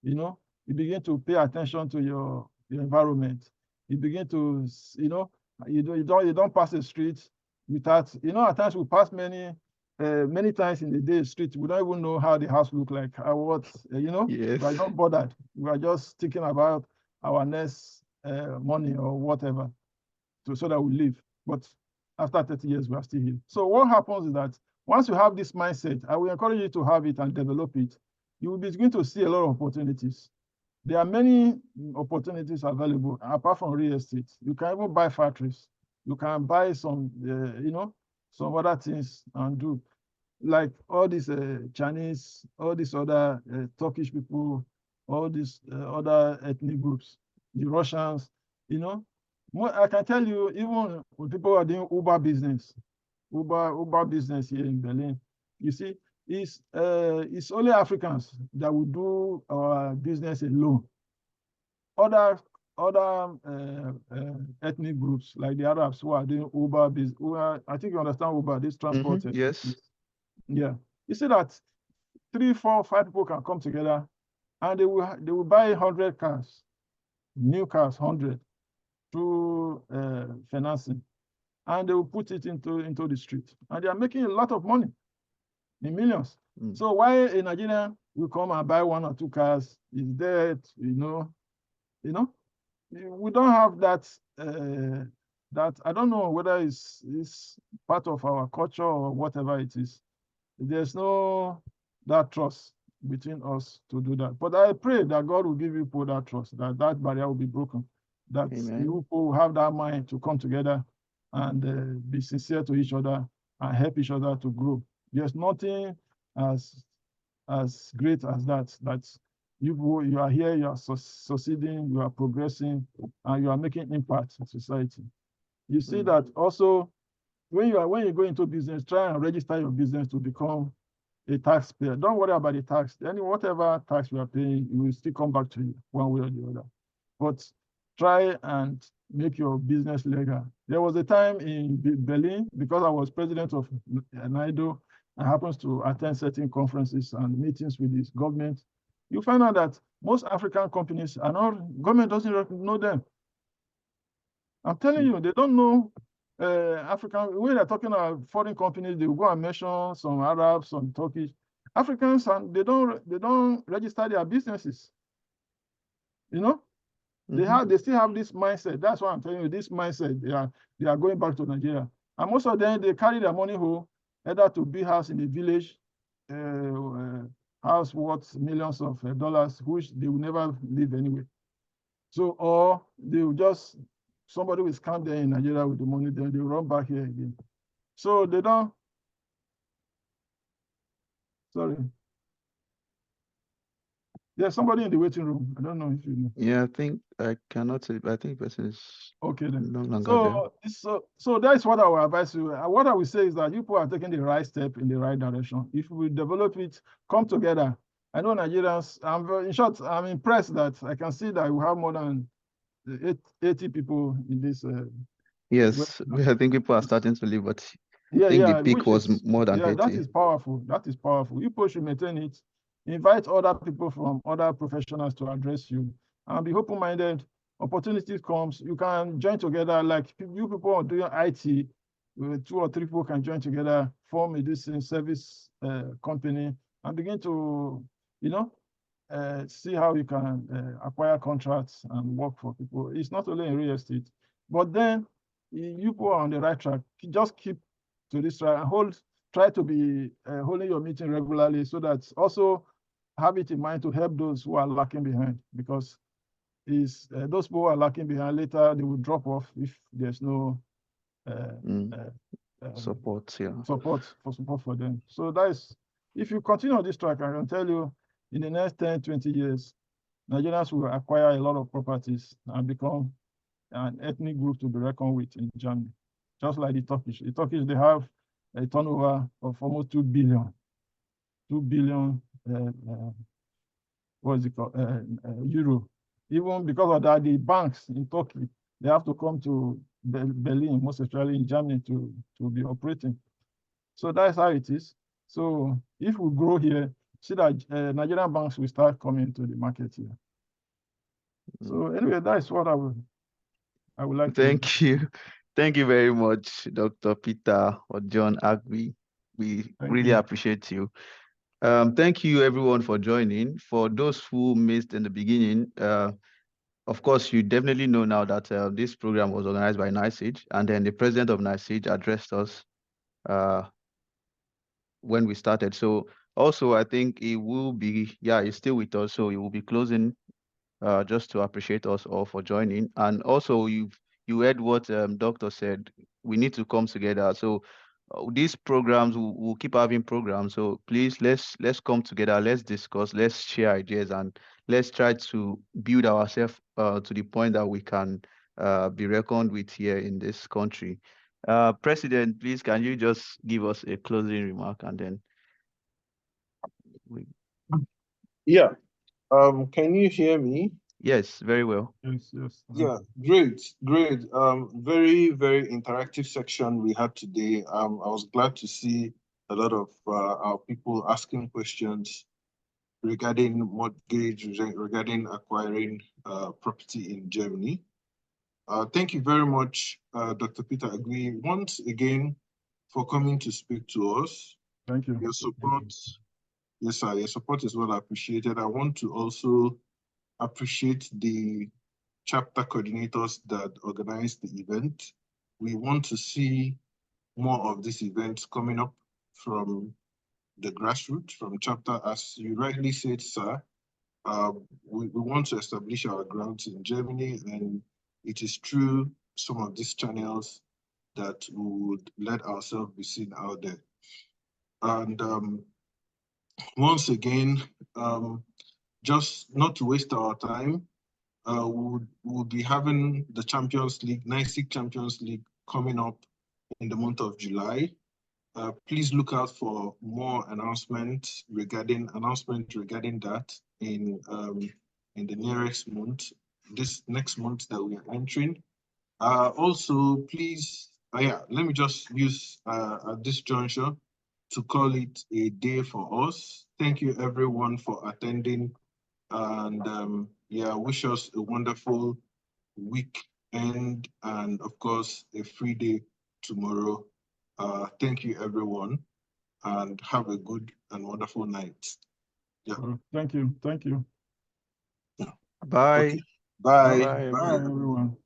you begin to pay attention to your environment. You begin to, you don't pass the street without, at times we pass many many times in the day street, we don't even know how the house look like, what, you know, Yes. we are not bothered. We are just thinking about our next money or whatever so that we live. But after 30 years, we are still here. So what happens is that once you have this mindset, I will encourage you to have it and develop it. You will begin to see a lot of opportunities. There are many opportunities available apart from real estate. You can even buy factories. You can buy some, you know, some other things and do like all these Chinese, all these other Turkish people, all these other ethnic groups, the Russians, you know. I can tell you, even when people are doing Uber business here in Berlin, you see, it's only Africans that will do our business alone. Other ethnic groups like the Arabs who are doing Uber business, I think you understand Uber, this transport. Yes. Yeah, you see that 3, 4, 5 people can come together, and they will buy 100 cars, new cars, 100 through financing, and they will put it into the street, and they are making a lot of money, in millions. So why a Nigerian will come and buy 1 or 2 cars is that, you know, we don't have that. That I don't know whether it's part of our culture or whatever it is. There's no that trust between us to do that. But I pray that God will give you people that trust, that barrier will be broken, that you will have that mind to come together and be sincere to each other and help each other to grow. There's nothing as great as that. That you are here, you are succeeding, you are progressing, and you are making impact in society. You see that also when you go into business, try and register your business to become a taxpayer. Don't worry about the tax. Whatever tax you are paying, it will still come back to you one way or the other. But try and make your business legal. There was a time in Berlin, because I was president of NIDO, I happens to attend certain conferences and meetings with this government. You find out that most African companies are not, government doesn't know them. I'm telling you, they don't know African. When they're talking about foreign companies, they will go and mention some Arabs, some Turkish. Africans, and they don't register their businesses. You know, they still have this mindset. That's why I'm telling you, this mindset. They are going back to Nigeria, and most of them they carry their money home, either to build house in the village, house worth millions of dollars, which they will never live anyway. So, or they will just, somebody will scam them in Nigeria with the money, then they will run back here again. So they don't, sorry. There's somebody in the waiting room. I don't know if you know. Yeah, I think I cannot say, but I think the person is okay then. No longer there. So that's what I will advise you. What I will say is that you people are taking the right step in the right direction. If we develop it, come together. I know Nigerians, in short, I'm impressed that I can see that we have more than 80 people in this. Yes, I think people are starting to leave, but yeah, I think yeah, the peak was more than 80. That is powerful. That is powerful. You people should maintain it. Invite other people from other professionals to address you, and be open-minded. Opportunities comes, you can join together. Like you people are doing IT, 2 or 3 people can join together, form a decent service company, and begin to, see how you can acquire contracts and work for people. It's not only in real estate, but then you people are on the right track. Just keep to this track and try to be holding your meeting regularly, so that also have it in mind to help those who are lacking behind, because those people who are lacking behind, later they will drop off if there's no support for them. So that is, if you continue on this track, I can tell you in the next 10, 20 years, Nigerians will acquire a lot of properties and become an ethnic group to be reckoned with in Germany, just like the Turkish. The Turkish, they have a turnover of almost 2 billion. 2 billion, what is it called, euro. Even because of that, the banks in Turkey, they have to come to Berlin, most especially in Germany, to be operating. So that's how it is. So if we grow here, see that Nigerian banks will start coming to the market here. So anyway, that's what I would like Thank you very much, Dr. Peter Odion Agwi. We Thank really you. appreciate you. Thank you everyone for joining. For those who missed in the beginning, of course, you definitely know now that this program was organized by NICEAGE, and then the president of NICEAGE addressed us when we started. So also, I think he will be, he's still with us, so he will be closing just to appreciate us all for joining. And also, you heard what Doctor said. We need to come together. So these programs, we'll keep having programs. So please, let's come together. Let's discuss. Let's share ideas, and let's try to build ourselves to the point that we can be reckoned with here in this country. President, please, can you just give us a closing remark, and then we... Yeah. Can you hear me? Yes, very well. Yes. Yeah, great. Very, very interactive section we had today. I was glad to see a lot of our people asking questions regarding mortgage, regarding acquiring property in Germany. Thank you very much, Dr. Peter Agwi, once again for coming to speak to us. Thank you. Your support, yes, sir, your support is well appreciated. I want to also appreciate the chapter coordinators that organized the event. We want to see more of these events coming up from the grassroots, from chapter, as you rightly said, sir. We want to establish our grounds in Germany, and it is through some of these channels that we would let ourselves be seen out there. And once again, just not to waste our time, we'll be having the Champions League, NICEAGE Champions League coming up in the month of July. Please look out for more announcements regarding that in the nearest month, this next month that we are entering. Also, please, let me just use at this juncture to call it a day for us. Thank you everyone for attending, and wish us a wonderful weekend and of course a free day tomorrow. Thank you everyone, and have a good and wonderful night. Yeah. Thank you. Bye. Okay. Bye. Bye everyone.